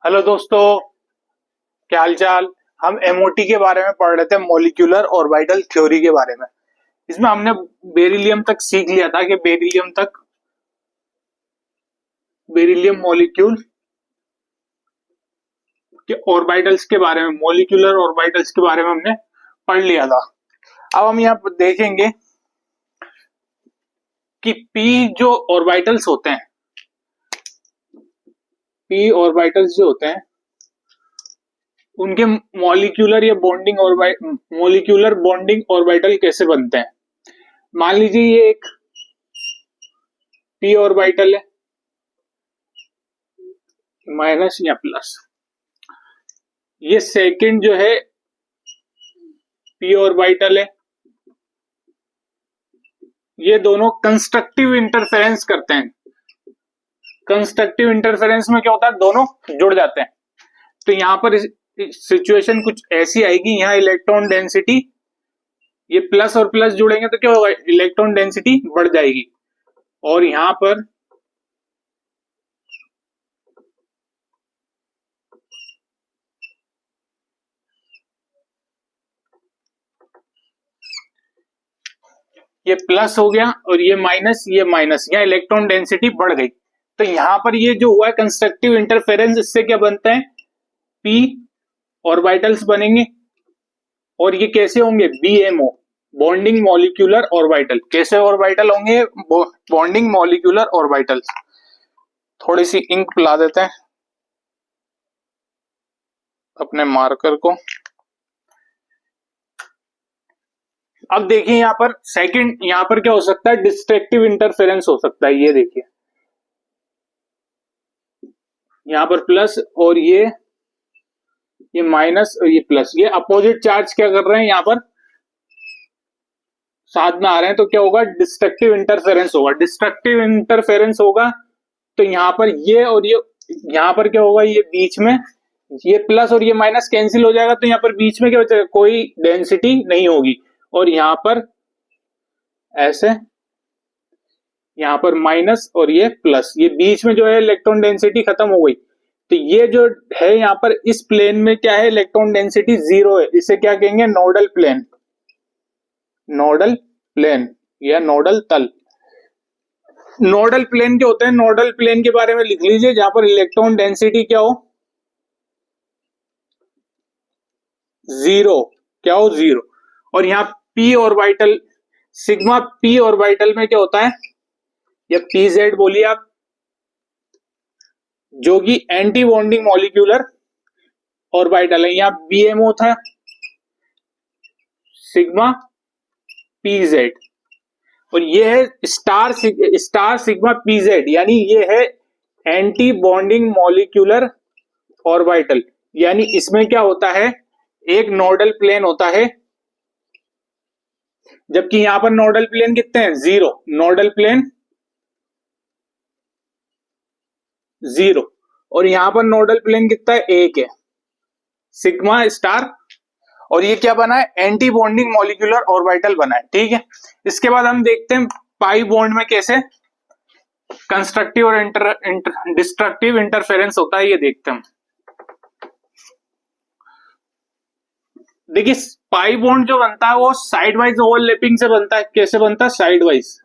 Hello दोस्तों, क्या हाल चाल। हम एमओटी के बारे में पढ़ रहे थे, मॉलिक्यूलर ऑर्बिटल थ्योरी के बारे में। इसमें हमने बेरिलियम तक सीख लिया था कि बेरिलियम मॉलिक्यूल के ऑर्बिटल्स के बारे में, मॉलिक्यूलर ऑर्बिटल्स के बारे में हमने पढ़ लिया था। अब हम यहाँ पर देखेंगे कि पी जो ऑर्बिटल्स होते हैं, पी ऑर्बिटल्स जो होते हैं उनके मॉलिक्यूलर बॉन्डिंग ऑर्बिटल कैसे बनते हैं। मान लीजिए ये एक पी ऑर्बिटल है, माइनस या प्लस। ये सेकंड जो है पी ऑर्बिटल है। ये दोनों कंस्ट्रक्टिव इंटरफेरेंस करते हैं। कंस्ट्रक्टिव इंटरफेरेंस में क्या होता है, दोनों जुड़ जाते हैं। तो यहां पर सिचुएशन कुछ ऐसी आएगी, यहां इलेक्ट्रॉन डेंसिटी, ये प्लस और प्लस जुड़ेंगे तो क्या होगा, इलेक्ट्रॉन डेंसिटी बढ़ जाएगी। और यहां पर ये प्लस हो गया और ये माइनस, यहाँ इलेक्ट्रॉन डेंसिटी बढ़ गई। तो यहां पर ये जो हुआ है कंस्ट्रक्टिव इंटरफेरेंस, इससे क्या बनता है, पी ऑर्बिटल्स बनेंगे। और ये कैसे होंगे, बीएमओ, बॉन्डिंग मॉलिक्यूलर ऑर्बिटल। कैसे ऑर्बिटल होंगे, बॉन्डिंग मॉलिक्यूलर ऑर्बिटल्स। थोड़ी सी इंक पिला देते हैं अपने मार्कर को। अब देखिए यहाँ पर सेकंड, यहाँ पर क्या हो सकता है, डिस्ट्रक्टिव इंटरफेरेंस हो सकता है। ये देखिए यहाँ पर प्लस और ये माइनस और ये प्लस, ये अपोजिट चार्ज क्या कर रहे हैं, यहाँ पर साथ में आ रहे हैं। तो क्या होगा, डिस्ट्रक्टिव इंटरफेरेंस होगा। डिस्ट्रक्टिव इंटरफेरेंस होगा तो यहाँ पर ये और ये, यहाँ पर क्या होगा, ये बीच में ये प्लस और ये माइनस कैंसिल हो जाएगा। तो यहाँ पर बीच में क्या बचेगा, कोई डेंसिटी नहीं होगी। और यहाँ पर ऐसे, यहाँ पर माइनस और ये प्लस, ये बीच में जो है इलेक्ट्रॉन डेंसिटी खत्म हो गई। तो ये जो है यहाँ पर इस प्लेन में क्या है, इलेक्ट्रॉन डेंसिटी जीरो है। इसे क्या कहेंगे, नोडल प्लेन। नोडल प्लेन या नोडल तल। नोडल प्लेन क्या होते हैं, नोडल प्लेन के बारे में लिख लीजिए, जहां पर इलेक्ट्रॉन डेंसिटी क्या हो, जीरो। क्या हो, जीरो। और यहाँ P orbital, sigma P orbital में क्या होता है, या पी जेड बोलिए आप, जो कि एंटी बॉन्डिंग मॉलिक्यूलर ऑर्बिटल है। यहाँ बीएमओ था, सिग्मा पी जेड। और ये है स्टार सिग्मा पी जेड, यानी ये है एंटी बॉन्डिंग मॉलिक्यूलर ऑर्बिटल। यानी इसमें क्या होता है, एक नोडल प्लेन होता है, जबकि यहां पर नोडल प्लेन कितने हैं, जीरो। Nodal plane zero. और यहां पर नोडल प्लेन कितना है, एक है, सिग्मा स्टार। और ये क्या बना है, एंटी बॉन्डिंग मॉलिक्यूलर ऑर्बिटल बना है। ठीक है, इसके बाद हम देखते हैं पाई बॉन्ड में कैसे कंस्ट्रक्टिव और डिस्ट्रक्टिव इंटरफेरेंस होता है, ये देखते हैं। देखिए पाई बॉन्ड जो बनता है वो साइड वाइज ओवरलैपिंग से बनता है। कैसे बनता है, साइड वाइज,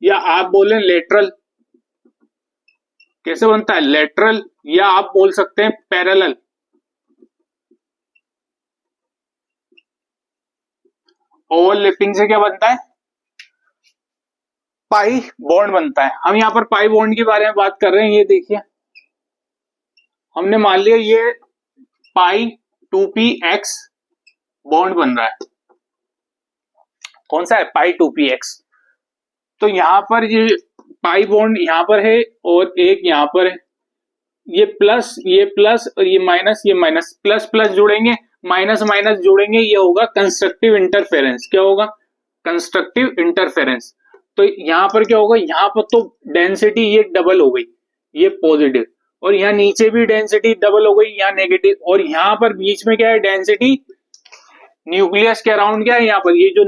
या आप बोले लेटरल। कैसे बनता है, लेटरल, या आप बोल सकते हैं पैरेलल। ओवरलैपिंग से क्या बनता है, पाई बॉन्ड बनता है। हम यहाँ पर पाई बॉन्ड के बारे में बात कर रहे हैं। ये देखिए, हमने मान लिया ये पाई 2p(x) बॉन्ड बन रहा है। कौन सा है, पाई 2p(x). तो यहां पर ये पाई बॉन्ड यहां पर है और एक यहां पर है। ये प्लस और ये माइनस, प्लस प्लस जुड़ेंगे, माइनस माइनस जुड़ेंगे, ये होगा कंस्ट्रक्टिव इंटरफेरेंस। क्या होगा, कंस्ट्रक्टिव इंटरफेरेंस। तो यहां पर क्या होगा, यहां पर तो डेंसिटी ये डबल हो गई, ये पॉजिटिव। और यहाँ नीचे भी डेंसिटी डबल हो गई, यहाँ नेगेटिव। और यहाँ पर बीच में क्या है, डेंसिटी न्यूक्लियस के अराउंड क्या है, यहाँ पर ये जो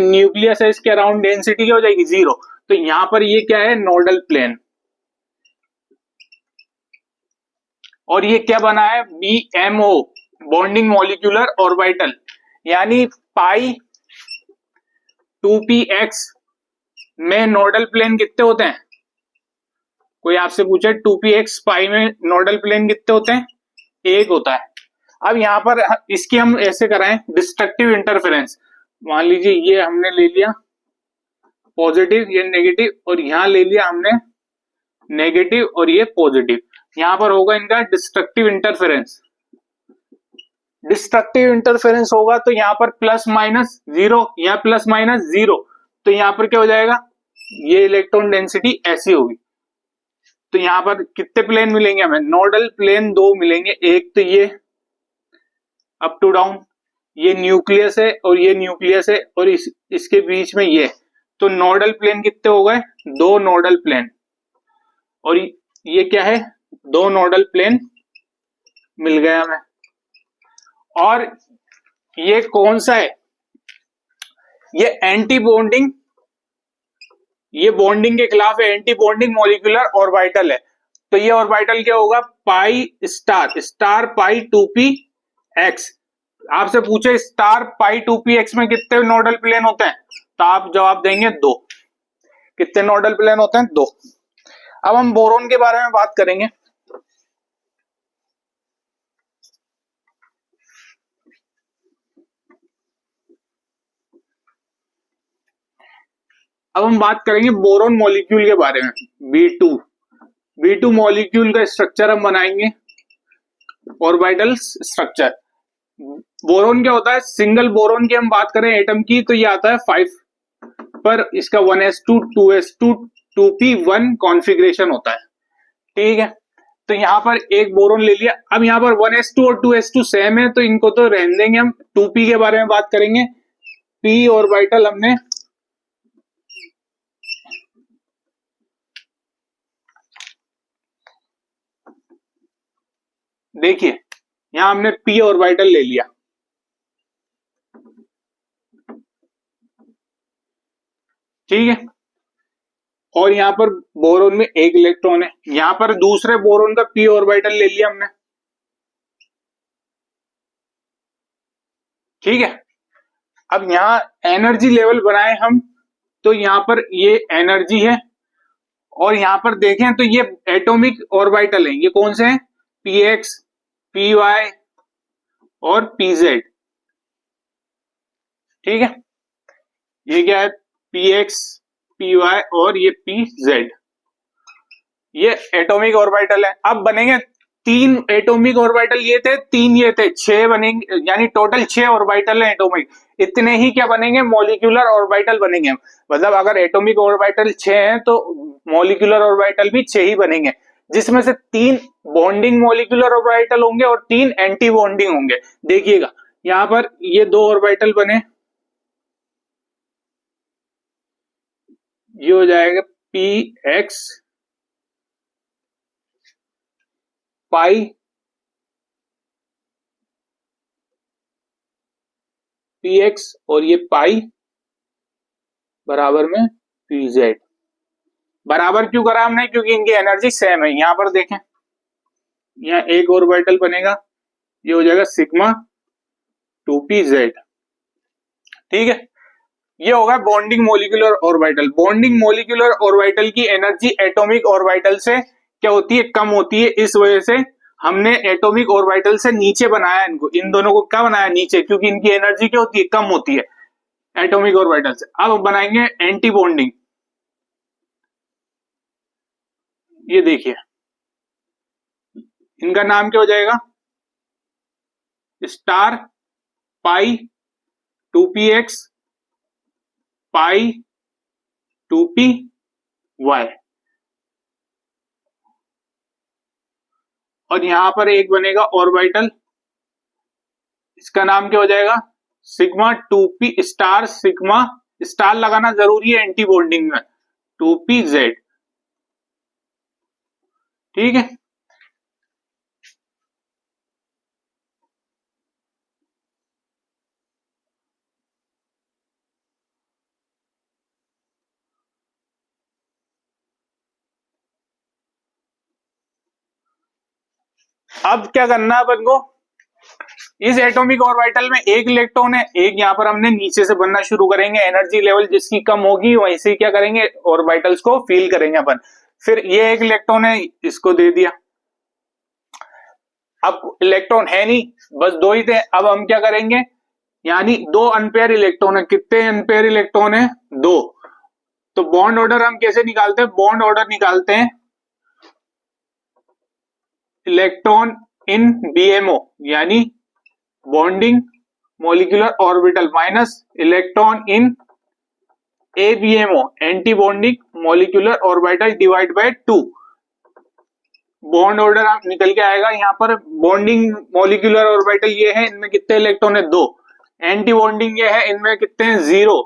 न्यूक्लियस है इसके अराउंड डेंसिटी क्या हो जाएगी, जीरो। तो यहाँ पर ये क्या है, नोडल प्लेन। और ये क्या बना है, BMO, बॉन्डिंग मॉलिक्यूलर ऑर्बिटल, यानी पाई 2px में नोडल प्लेन कितने होते हैं? कोई आपसे पूछे 2px पाई में नोडल प्लेन कितने होते हैं? एक होता है। अब यहाँ पर इसकी हम ऐसे कराएं डिस्ट्रक्टिव इंटरफेरेंस। मान लीजिए ये हमने ले लिया पॉजिटिव, ये नेगेटिव, और यहाँ ले लिया हमने नेगेटिव और ये पॉजिटिव। यहाँ पर होगा इनका डिस्ट्रक्टिव इंटरफेरेंस। डिस्ट्रक्टिव इंटरफेरेंस होगा तो यहाँ पर प्लस माइनस जीरो या प्लस माइनस जीरो, तो यहाँ पर क्या हो जाएगा, ये इलेक्ट्रॉन डेंसिटी ऐसी होगी। तो यहाँ पर कितने प्लेन मिलेंगे हमें? नोडल प्लेन दो मिलेंगे, एक तो ये अप टू डाउन, ये न्यूक्लियस है और ये न्यूक्लियस है, और इसके बीच में ये, तो नोडल प्लेन कितने हो गए? दो नोडल प्लेन। और ये क्या है? दो नोडल प्लेन मिल गए हमें। और ये कौन सा है? ये एंटी बॉन्डिंग, ये बॉन्डिंग के खिलाफ है, एंटी बॉन्डिंग मॉलिक्यूलर ऑर्बिटल है। तो ये ऑर्बिटल क्या होगा? पाई स्टार स्टार पाई 2px। आपसे पूछे स्टार पाई 2px में कितने नोडल प्लेन होते हैं, तो आप जवाब देंगे दो। कितने नोडल प्लेन होते हैं? दो। अब हम बोरोन के बारे में बात करेंगे। अब हम बात करेंगे बोरोन मॉलिक्यूल के बारे में, B2 मॉलिक्यूल का स्ट्रक्चर हम बनाएंगे, ऑर्बिटल स्ट्रक्चर। बोरोन क्या होता है? सिंगल बोरोन की हम बात करें एटम की, तो ये आता है 5 पर, इसका 1s2 2s2 2p1 कॉन्फ़िगरेशन होता है। ठीक है, तो यहाँ पर एक बोरोन ले लिया। अब यहाँ पर 1s2 और 2s2 सेम है, तो इनको तो रहने देंगे, हम 2p के बारे में बात करेंगे। p ऑर्बिटल हमने देखिए, यहां हमने p ऑर्बिटल ले लिया, ठीक है, और यहां पर बोरोन में एक इलेक्ट्रॉन है। यहां पर दूसरे बोरोन का p ऑर्बिटल ले लिया हमने, ठीक है। अब यहां एनर्जी लेवल बनाए हम, तो यहां पर ये एनर्जी है, और यहां पर देखें तो ये एटॉमिक ऑर्बिटल है। ये कौन से हैं? px, py और pz, ठीक है। ये क्या है? px, py और ये pz, ये एटॉमिक ऑर्बिटल है। अब बनेंगे तीन एटॉमिक ऑर्बिटल, ये थे तीन, ये थे छह बनेंगे, यानी टोटल 6 ऑर्बिटल है एटॉमिक। इतने ही क्या बनेंगे? मॉलिक्यूलर ऑर्बिटल बनेंगे। मतलब अगर एटॉमिक ऑर्बिटल 6 हैं तो मॉलिक्यूलर ऑर्बिटल भी 6 ही बनेंगे, जिसमें से 3 बॉन्डिंग मॉलिक्यूलर ऑर्बिटल होंगे और 3 एंटी बॉन्डिंग होंगे। देखिएगा यहां पर ये दो ऑर्बिटल बने, ये हो जाएगा px पाई px, और ये पाई बराबर में pz। बराबर क्यों करा हमने? क्योंकि इनकी एनर्जी सेम है। यहां पर देखें, यहाँ एक ऑर्बिटल बनेगा, ये हो जाएगा सिग्मा 2pz, ठीक है। ये होगा bonding molecular orbital. Bonding molecular orbital की एनर्जी एटॉमिक ऑर्बिटल से क्या होती है? कम होती है। इस वजह से हमने एटॉमिक ऑर्बिटल से नीचे बनाया इनको, इन दोनों को क्या बनाया? नीचे, क्योंकि इनकी एनर्जी क्या होती है? कम होती है एटॉमिक ऑर्बिटल से। अब बनाएंगे एंटी बॉन्डिंग। ये देखिए, इनका नाम क्या हो जाएगा? स्टार पाई 2px पाई 2py, और यहां पर एक बनेगा ऑर्बिटल, इसका नाम क्या हो जाएगा? Sigma 2p star, sigma star लगाना जरूरी है एंटी बॉन्डिंग में, 2pz, ठीक है। अब क्या करना है अपन को, इस एटॉमिक ऑर्बिटल में एक इलेक्ट्रॉन है, एक यहाँ पर हमने नीचे से बनना शुरू करेंगे, एनर्जी लेवल जिसकी कम होगी वहीं से क्या करेंगे, ऑर्बिटल्स को फील करेंगे अपन। फिर ये एक इलेक्ट्रॉन है, इसको दे दिया। अब इलेक्ट्रॉन है नहीं, बस दो ही थे। अब हम क्या करेंगे, यानी दो अनपेयर इलेक्ट्रॉन है। कितने अनपेयर इलेक्ट्रॉन है, दो। तो बॉन्ड ऑर्डर हम कैसे निकालते हैं, बॉन्ड ऑर्डर निकालते हैं इलेक्ट्रॉन इन बीएमओ, यानी bonding molecular orbital, minus electron in ABMO, anti bonding molecular orbital, divide by 2। Bond order निकल के आएगा यहाँ पर, बॉन्डिंग मॉलिक्यूलर ऑर्बिटल ये है, इनमें कितने इलेक्ट्रॉन है, दो। एंटी बॉन्डिंग ये है, इनमें कितने हैं, 0,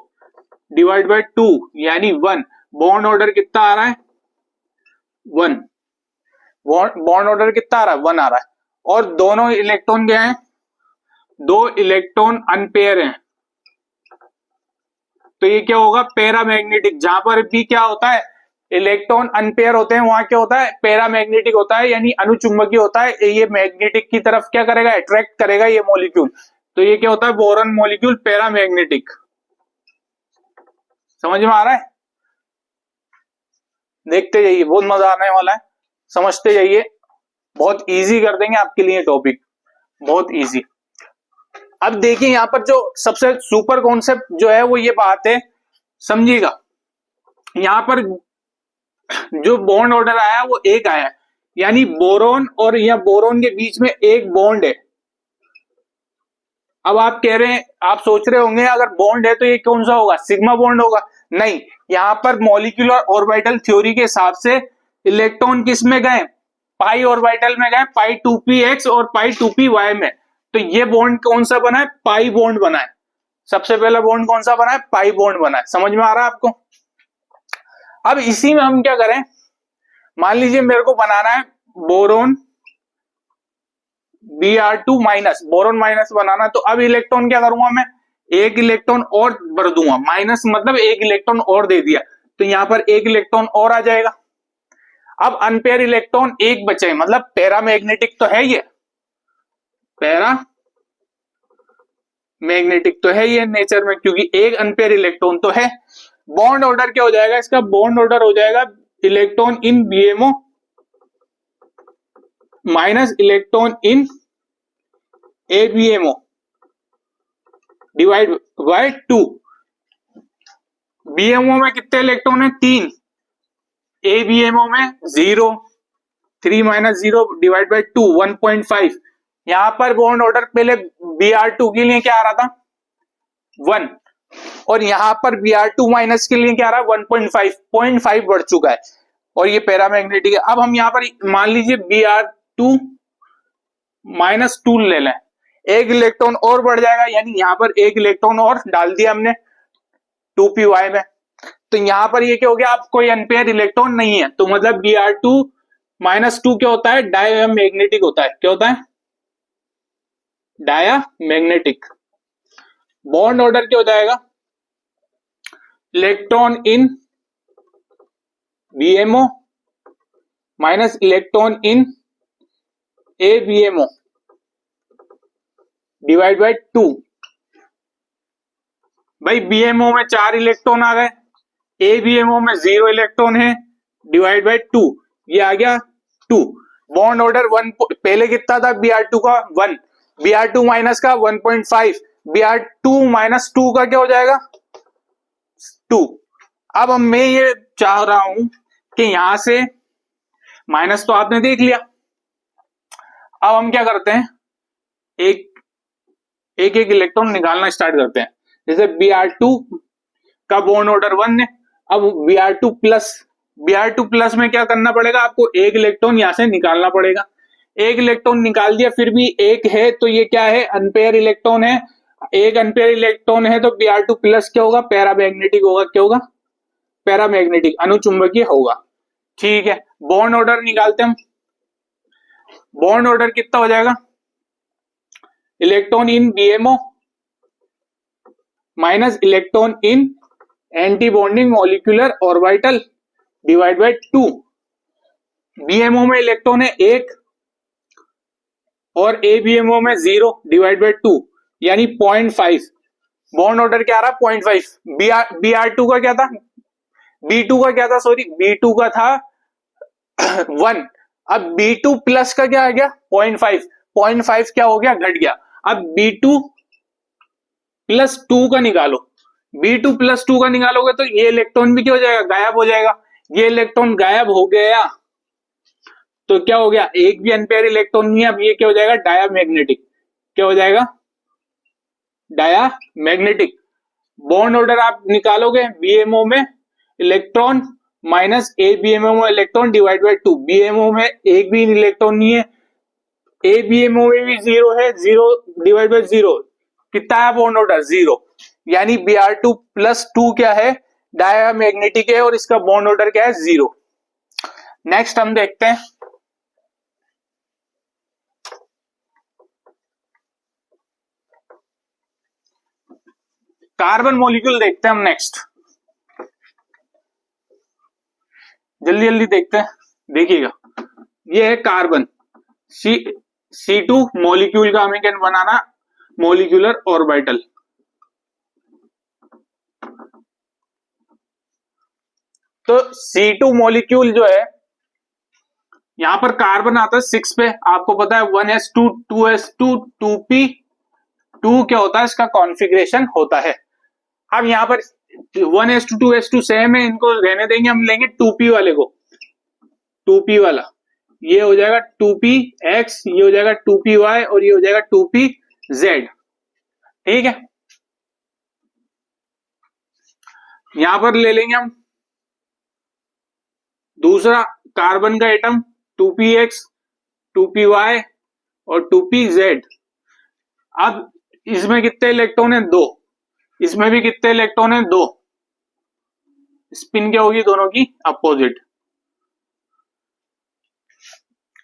डिवाइड बाय 2 यानी 1। बॉन्ड ऑर्डर कितना आ रहा है, 1। बॉन्ड ऑर्डर कितना आ रहा है, 1 आ रहा है। और दोनों इलेक्ट्रॉन क्या है, दो इलेक्ट्रॉन अनपेयर हैं, तो ये क्या होगा, पैरामैग्नेटिक। जहां पर भी क्या होता है, इलेक्ट्रॉन अनपेयर होते हैं, वहां क्या होता है, पैरामैग्नेटिक होता है, यानी अनुचुंबकीय होता है। ये मैग्नेटिक की तरफ क्या करेगा, अट्रैक्ट करेगा ये मॉलिक्यूल। तो ये क्या होता है, बोरॉन मॉलिक्यूल पैरामैग्नेटिक। समझ में आ रहा है, देखते जाइए, बहुत मजा आने वाला है, समझते जाइए, बहुत इजी कर देंगे आपके लिए टॉपिक, बहुत इजी। अब देखिए यहां पर जो सबसे सुपर कॉन्सेप्ट जो है वो ये बात है, समझिएगा। यहां पर जो बॉन्ड ऑर्डर आया वो एक आया, यानी बोरोन और या बोरोन के बीच में एक बॉन्ड है। अब आप कह रहे हैं, आप सोच रहे होंगे अगर बॉन्ड है तो ये कौन सा होगा, सिग्मा बॉन्ड होगा। नहीं, यहां पर मॉलिक्यूलर ऑर्बिटल थ्योरी के हिसाब से इलेक्ट्रॉन किस में गए, पाई ऑर्बिटल में गए, पाई 2px और पाई 2py में। तो ये बॉन्ड कौन सा बना है, पाई बॉन्ड बना है। सबसे पहला बॉन्ड कौन सा बना है, पाई बॉन्ड बना है। समझ में आ रहा है आपको। अब इसी में हम क्या करें, मान लीजिए मेरे को बनाना है boron Br2 minus, boron minus बनाना। तो अब इलेक्ट्रॉन क्या करूंगा मैं, एक इलेक्ट्रॉन और भर दूंगा, माइनस मतलब एक इलेक्ट्रॉन और दे दिया, तो यहां पर एक इलेक्ट्रॉन और आ जाएगा। अब अनपेयर इलेक्ट्रॉन एक बचे, मतलब पैरामैग्नेटिक तो है ये, पैरा मैग्नेटिक तो है ये नेचर में, क्योंकि एक अनपेयर इलेक्ट्रॉन तो है। बॉन्ड ऑर्डर क्या हो जाएगा इसका, बॉन्ड ऑर्डर हो जाएगा electron in BMO minus electron in ABMO divide by 2। BMO में कितने इलेक्ट्रॉन है, 3। एबीएमओ में 0, 3 माइनस 0 डिवाइड बाय 2, 1.5। यहां पर बॉन्ड ऑर्डर पहले Br2 के लिए क्या आ रहा था, 1, और यहां पर Br2 माइनस के लिए क्या आ रहा है, 1.5, 0.5 बढ़ चुका है, और ये पैरामैग्नेटिक है। अब हम यहां पर मान लीजिए Br2 माइनस 2 ले लें, एक इलेक्ट्रॉन और बढ़ जाएगा, यानी यहां पर एक इलेक्ट्रॉन और डाल दिया हमने 2py में। तो यहां पर ये क्या हो गया, आप कोई अनपेयर इलेक्ट्रॉन नहीं है, तो मतलब Br2 माइनस 2 क्या होता है, डायमैग्नेटिक होता है। क्या होता है, डायमैग्नेटिक। बॉन्ड ऑर्डर क्या हो जाएगा, electron in BMO minus electron in ABMO divide by 2। भाई बीएमओ में 4 इलेक्ट्रॉन आ गए, एबीएमओ में 0 इलेक्ट्रॉन है, डिवाइड बाय 2, ये आ गया 2। बॉन्ड ऑर्डर 1, पहले कितना था Br2 का 1, Br2 माइनस का 1.5, Br2 माइनस 2 का क्या हो जाएगा 2। अब मैं ये चाह रहा हूं कि यहां से माइनस तो आपने देख लिया, अब हम क्या करते हैं, एक एक इलेक्ट्रॉन निकालना स्टार्ट करते हैं। जैसे Br2 का बॉन्ड ऑर्डर 1 है, अब Br2 प्लस में क्या करना पड़ेगा आपको, एक इलेक्ट्रॉन यहां से निकालना पड़ेगा। एक इलेक्ट्रॉन निकाल दिया, फिर भी एक है, तो ये क्या है, अनपेयर इलेक्ट्रॉन है। एक अनपेयर इलेक्ट्रॉन है तो Br2 प्लस क्या होगा, पैरामैग्नेटिक होगा। क्या होगा, पैरामैग्नेटिक, अनुचुंबकीय होगा। ठीक है, बॉन्ड ऑर्डर निकालते हैं हम। बॉन्ड ऑर्डर कितना हो जाएगा, electron in BMO minus electron in anti bonding molecular orbital divide by 2। BMO में इलेक्ट्रॉन है एक, और ABMO में 0 डिवाइड बाई 2 यानी 0.5। बॉन्ड ऑर्डर क्या आ रहा? 0.5। BR2 का क्या था? B2 का क्या था? सॉरी, B2 का था 1। अब B2 प्लस का क्या आ गया? 0.5। 0.5 क्या हो गया? घट गया। अब B2 प्लस 2 का निकालो। B2 प्लस 2 का निकालोगे तो ये इलेक्ट्रॉन भी क्या हो जाएगा? गायब हो जाएगा। ये इलेक्ट्रॉन गायब हो गया तो क्या हो गया? एक भी अनपेयर इलेक्ट्रॉन नहीं है। अब ये क्या हो जाएगा? डायामैग्नेटिक। क्या हो जाएगा? डायामैग्नेटिक। बॉन्ड ऑर्डर आप निकालोगे BMO में इलेक्ट्रॉन माइनस ABMO में इलेक्ट्रॉन डिवाइड बाई 2। BMO में एक भी इलेक्ट्रॉन नहीं है, ABMO में भी 0 है, 0 डिवाइड बाई 0 कितना है बॉन्ड ऑर्डर? 0। यानी Br2 प्लस 2 क्या है? डायामैग्नेटिक है और इसका बॉन्ड ऑर्डर क्या है? 0। नेक्स्ट हम देखते हैं कार्बन मॉलिक्यूल। देखते हैं हम नेक्स्ट, जल्दी जल्दी देखते हैं, देखिएगा। ये है कार्बन C2 मॉलिक्यूल का हमें क्या बनाना? Molecular orbital. तो C2 मॉलिक्यूल जो है, यहां पर कार्बन आता है 6 पे। आपको पता है 1s2 2s2 2p2 क्या होता है? इसका कॉन्फ़िगरेशन होता है। अब यहां पर 1s2 2s2 सेम है, इनको रहने देंगे। हम लेंगे 2p वाले को, 2p वाला ये हो जाएगा 2px, ये हो जाएगा 2py और ये हो जाएगा 2pz। ठीक है, यहां पर ले लेंगे हम दूसरा कार्बन का एटम 2px 2py और 2pz। अब इसमें कितने इलेक्ट्रॉन है? 2। इसमें भी कितने इलेक्ट्रॉन है? 2। स्पिन क्या होगी? दोनों की अपोजिट।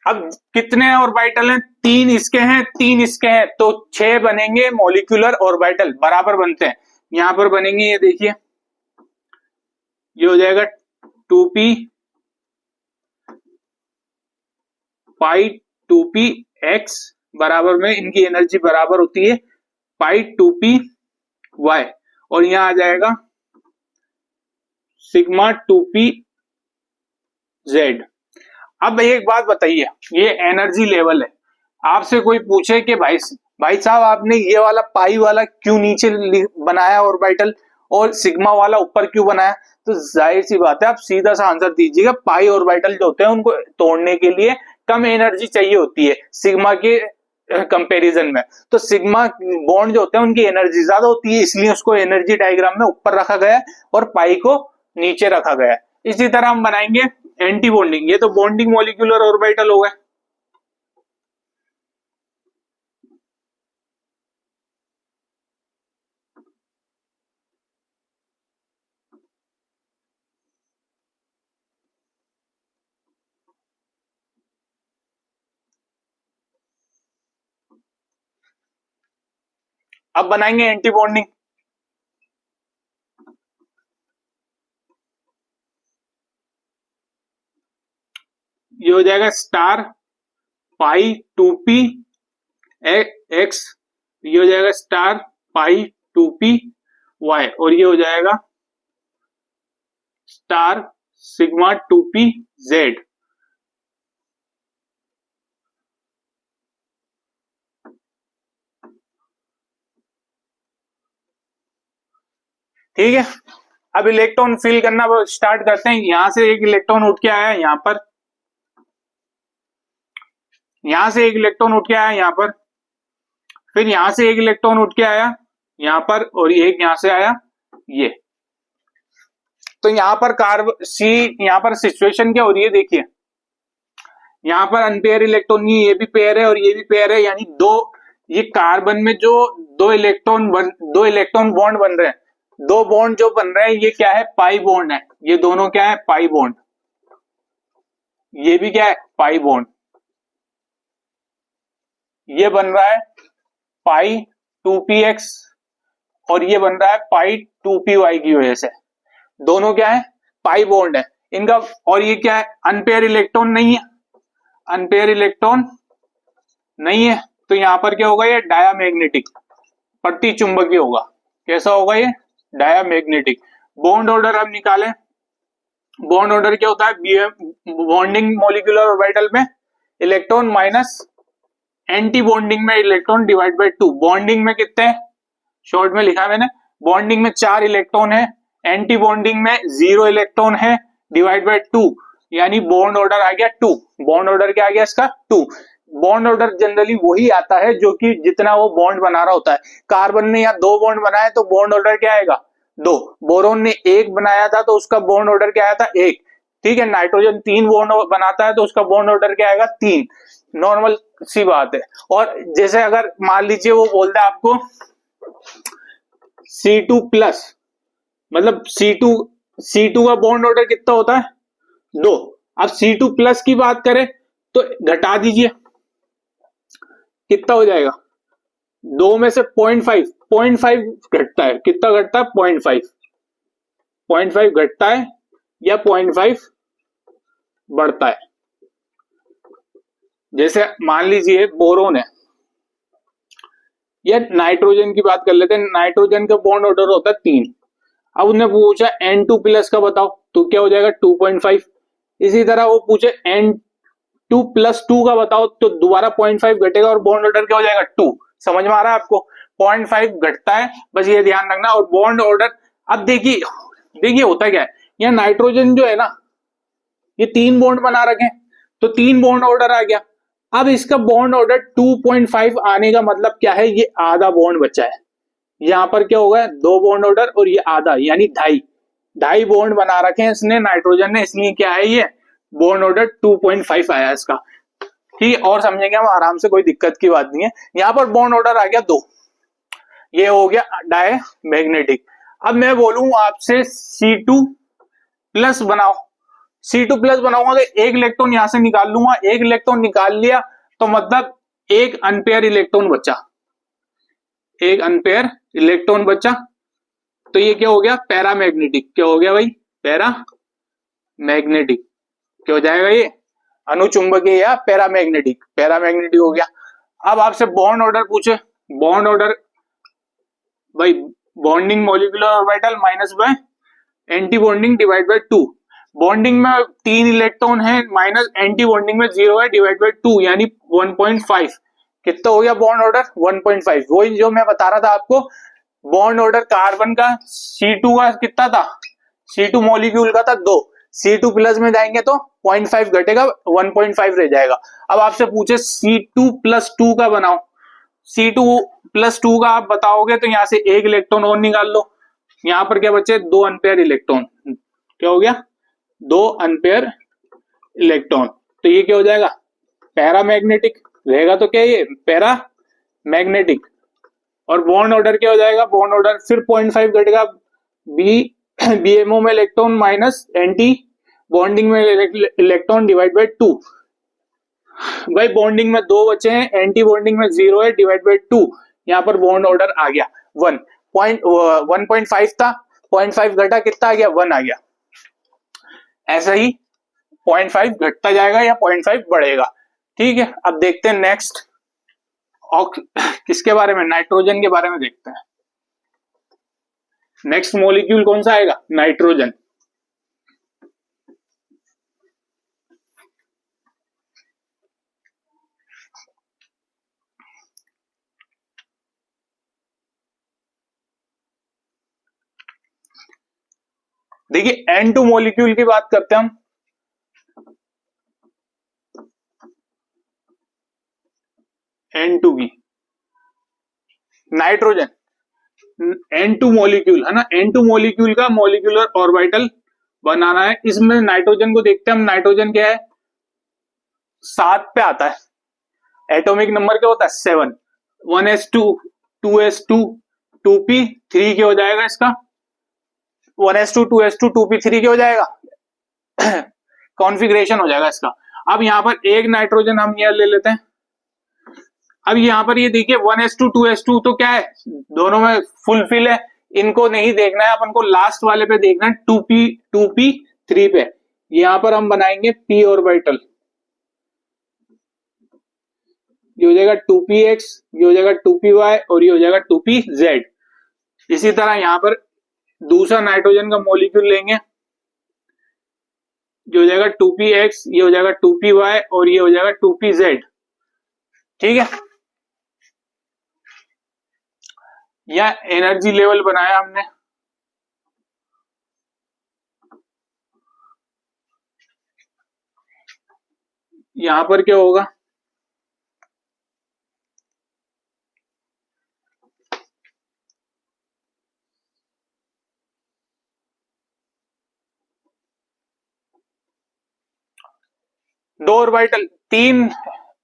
अब कितने ऑर्बिटल हैं? 3 इसके हैं, 3 इसके हैं, तो 6 बनेंगे मॉलिक्यूलर ऑर्बिटल, बराबर बनते हैं। यहां पर बनेंगे, ये देखिए, ये हो जाएगा 2p पाई 2px बराबर में इनकी एनर्जी बराबर होती है पाई 2py और यहां आ जाएगा सिग्मा 2pz। अब एक बात बताइए, ये एनर्जी लेवल है। आपसे कोई पूछे कि भाई साहब आपने ये वाला पाई वाला क्यों नीचे बनाया ऑर्बिटल और सिग्मा वाला ऊपर क्यों बनाया? तो जाहिर सी बात है, आप सीधा सा आंसर दीजिएगा। पाई ऑर्बिटल जो होते हैं उनको तोड़ने के लिए कम एनर्जी चाहिए होती है सिग्मा के कंपैरिजन में। तो सिग्मा बॉन्ड जो होते हैं उनकी एनर्जी ज्यादा होती है, इसलिए उसको एनर्जी डायग्राम में ऊपर रखा गया है और पाई को नीचे रखा गया है। इसी तरह हम बनाएंगे एंटी बॉन्डिंग। ये तो बॉन्डिंग मॉलिक्यूलर ऑर्बिटल हो गए। अब बनाएंगे एंटी बॉन्डिंग। ये हो जाएगा स्टार पाई 2p x, ये हो जाएगा स्टार पाई 2p y और ये हो जाएगा स्टार सिग्मा 2p z। ठीक है, अब इलेक्ट्रॉन फिल करना स्टार्ट करते हैं। यहां से एक इलेक्ट्रॉन उठ के आया यहां पर, यहां से एक इलेक्ट्रॉन उठ के आया यहां पर, फिर यहां से एक इलेक्ट्रॉन उठ के आया यहां पर और एक यहां से आया ये। तो यहां पर यहां पर सिचुएशन क्या हो रही है? देखिए, यहां पर अनपेयर इलेक्ट्रॉन, ये भी पेयर है और ये भी पेयर है, यानी ये कार्बन में जो दो इलेक्ट्रॉन बॉन्ड बन रहे हैं, दो बॉन्ड जो बन रहे हैं ये क्या है? पाई बॉन्ड है। ये दोनों क्या है? Pi bond. ये भी क्या है? Pi bond. ये बन रहा है पाई 2px और ये बन रहा है पाई 2py की वजह से। दोनों क्या है? पाई बॉन्ड है इनका। और ये क्या है? अनपेयर इलेक्ट्रॉन नहीं है, अनपेयर इलेक्ट्रॉन नहीं है, तो यहाँ पर क्या होगा, ये डायामैग्नेटिक, प्रति चुंबकीय होगा। कैसा होगा ये, डायामैग्नेटिक। बॉन्ड ऑर्डर अब निकालें। बॉन्ड ऑर्डर क्या होता है, बॉन्डिंग मॉलिक्यूलर ऑर्बिटल में इलेक्ट्रॉन माइनस एंटी बॉन्डिंग में इलेक्ट्रॉन डिवाइड बाय 2। बॉन्डिंग में कितने, शॉर्ट में लिखा मैंने, बॉन्डिंग में 4 इलेक्ट्रॉन है, एंटी बॉन्डिंग में 0 इलेक्ट्रॉन है, डिवाइड बाय 2, यानी बॉन्ड ऑर्डर आ गया 2। बॉन्ड ऑर्डर क्या आ गया इसका, 2। बॉन्ड ऑर्डर जनरली वही आता है जो कि जितना वो बॉन्ड बना रहा होता है। कार्बन ने यहाँ 2 बॉन्ड बनाए तो बॉन्ड ऑर्डर क्या आएगा, 2। बोरोन ने 1 बनाया था तो उसका बॉन्ड ऑर्डर क्या आया था, 1। ठीक है, नाइट्रोजन 3 बॉन्ड बनाता है तो उसका बॉन्ड ऑर्डर क्या आएगा, 3। नॉर्मल सी बात है। और जैसे अगर मान लीजिए वो बोलता है आपको C2 प्लस, मतलब C2 का बॉन्ड ऑर्डर कितना होता है, 2। अब C2 प्लस की बात करें तो घटा दीजिए, कितना हो जाएगा, 2 में से 0.5 घटता है। कितना घटता है, 0.5 घटता है या 0.5 बढ़ता है। जैसे मान लीजिए बोरोन है या नाइट्रोजन की बात कर लेते हैं, नाइट्रोजन का बॉन्ड ऑर्डर होता है 3। अब उन्हें पूछा N2 प्लस का बताओ तो क्या हो जाएगा, 2.5। इसी तरह वो पूछे N2 प्लस 2 का बताओ तो दोबारा 0.5 घटेगा और बॉन्ड ऑर्डर क्या हो जाएगा, 2। समझ में आ रहा है आपको, 0.5 घटता है, बस ये ध्यान रखना। और बॉन्ड ऑर्डर, अब देखिए होता क्या है, यहाँ नाइट्रोजन जो है ना, ये 3 बॉन्ड बना रखे, तो 3 बॉन्ड ऑर्डर आ गया। अब इसका बॉन्ड ऑर्डर 2.5 आने का मतलब क्या है, ये आधा बॉन्ड बचा है। यहाँ पर क्या होगा, 2 बॉन्ड ऑर्डर और ये आधा, यानी 2.5 बॉन्ड बना रखे हैं इसने, नाइट्रोजन ने, इसलिए क्या है, ये बॉन्ड ऑर्डर 2.5 आया इसका। ठीक है, और समझेंगे हम आराम से, कोई दिक्कत की बात नहीं है। यहाँ पर बॉन्ड ऑर्डर आ गया 2, ये हो गया डायमैग्नेटिक। अब मैं बोलूं आपसे C2 प्लस बनाओ, C2 प्लस बनाऊंगा तो 1 इलेक्ट्रॉन यहां से निकाल लूंगा, 1 इलेक्ट्रॉन निकाल लिया तो मतलब 1 अनपेयर इलेक्ट्रॉन बचा, 1 अनपेयर इलेक्ट्रॉन बचा, तो ये क्या हो गया, पैरामैग्नेटिक। क्या हो गया भाई, पैरामैग्नेटिक। क्या हो जाएगा ये, अनुचुंबकीय या पैरामैग्नेटिक, पैरामैग्नेटिक हो गया। अब आपसे बॉन्ड ऑर्डर पूछे, बॉन्ड ऑर्डर भाई, bonding molecular orbital minus y anti bonding divide by 2। Bonding में 3 इलेक्ट्रॉन है, माइनस एंटी बॉन्डिंग में 0 है, डिवाइड बाय 2, यानी 1.5। कितना हो गया बॉन्ड ऑर्डर, 1.5। वही जो मैं बता रहा था आपको, बॉन्ड ऑर्डर कार्बन का C2 का कितना था, C2 मॉलिक्यूल का था 2, C2 प्लस में जाएंगे तो 0.5 घटेगा, 1.5 रह जाएगा। अब आपसे पूछे C2 प्लस 2 का बनाओ, C2 प्लस 2 का आप बताओगे तो यहां से 1 इलेक्ट्रॉन और निकाल लो, यहां पर क्या बचे, 2 अनपेयर इलेक्ट्रॉन। क्या हो गया, 2 अनपेयर इलेक्ट्रॉन, तो ये क्या हो जाएगा, पैरामैग्नेटिक रहेगा। तो क्या ये पैरामैग्नेटिक। और बॉन्ड ऑर्डर क्या हो जाएगा, बॉन्ड ऑर्डर फिर 0.5 घटेगा, BMO में इलेक्ट्रॉन माइनस एंटी बॉन्डिंग में इलेक्ट्रॉन डिवाइड बाय 2। भाई बॉन्डिंग में 2 बचे हैं, एंटी बॉन्डिंग में 0 है, डिवाइड बाय 2, यहाँ पर बॉन्ड ऑर्डर आ गया 1.5 था, 0.5 घटा, कितना आ गया, 1 आ गया। ऐसा ही 0.5 घटता जाएगा या 0.5 बढ़ेगा। ठीक है, अब देखते हैं नेक्स्ट, किसके बारे में, नाइट्रोजन के बारे में देखते हैं। नेक्स्ट मॉलिक्यूल कौन सा आएगा, नाइट्रोजन। देखिए N2 मॉलिक्यूल की बात करते हैं हम, N2 की, नाइट्रोजन N2 मॉलिक्यूल है ना, N2 मॉलिक्यूल का मॉलिक्यूलर ऑर्बिटल बनाना है। इसमें नाइट्रोजन को देखते हैं हम, नाइट्रोजन क्या है, 7 पे आता है, एटॉमिक नंबर क्या होता है, 7, 1s2 2s2 2p3 क्या हो जाएगा इसका, 1s2 2s2 2p3 क्या हो जाएगा, कॉन्फ़िगरेशन हो जाएगा इसका। अब यहाँ पर एक नाइट्रोजन हम यहाँ ले लेते हैं। अब यहाँ पर ये देखिए 1s2 2s2 तो क्या है, दोनों में फुलफिल है, इनको नहीं देखना है अपन को, लास्ट वाले पे देखना है 2p3 पे। यहाँ पर हम बनाएंगे p ऑर्बिटल, ये हो जाएगा 2px, ये हो जाएगा 2py और ये हो जाएगा 2pz। इसी तरह यहाँ पर दूसरा नाइट्रोजन का मॉलिक्यूल लेंगे, ये हो जाएगा 2px, ये हो जाएगा 2py और ये हो जाएगा 2pz। ठीक है, यह एनर्जी लेवल बनाया हमने। यहां पर क्या होगा, दो ऑर्बिटल, तीन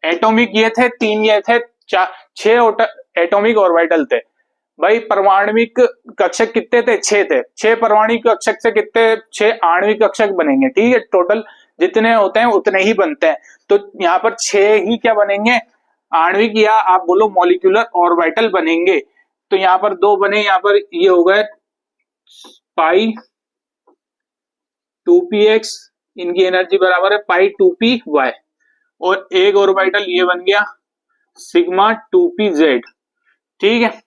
एटॉमिक ये थे, तीन ये थे, छह एटॉमिक ऑर्बिटल थे भाई। परमाणविक कक्षक कितने थे, छह थे। छह परमाणविक कक्षक से कितने, छह आणविक कक्षक बनेंगे। ठीक है, टोटल जितने होते हैं उतने ही बनते हैं। तो यहाँ पर छह ही क्या बनेंगे, आणविक या आप बोलो मॉलिक्यूलर ऑर्बिटल बनेंगे। तो यहाँ पर दो बने, यहाँ पर ये हो गए पाई 2px, इनकी एनर्जी बराबर है पाई 2py, और एक ऑर्बिटल ये बन गया सिग्मा 2pz। ठीक है,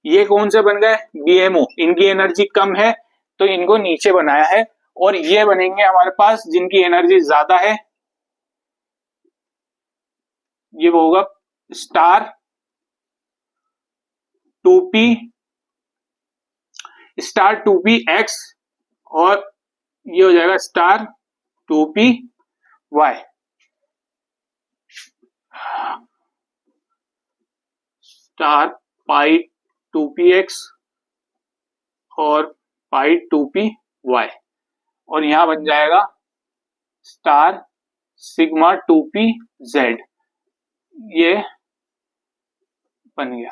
ये कौन से बन गए, BMO, इनकी एनर्जी कम है तो इनको नीचे बनाया है। और ये बनेंगे हमारे पास जिनकी एनर्जी ज्यादा है, ये वो होगा स्टार 2px और ये हो जाएगा स्टार 2py। स्टार पाई 2px और पाई 2py, और यहां बन जाएगा स्टार सिग्मा 2pz। ये बन गया।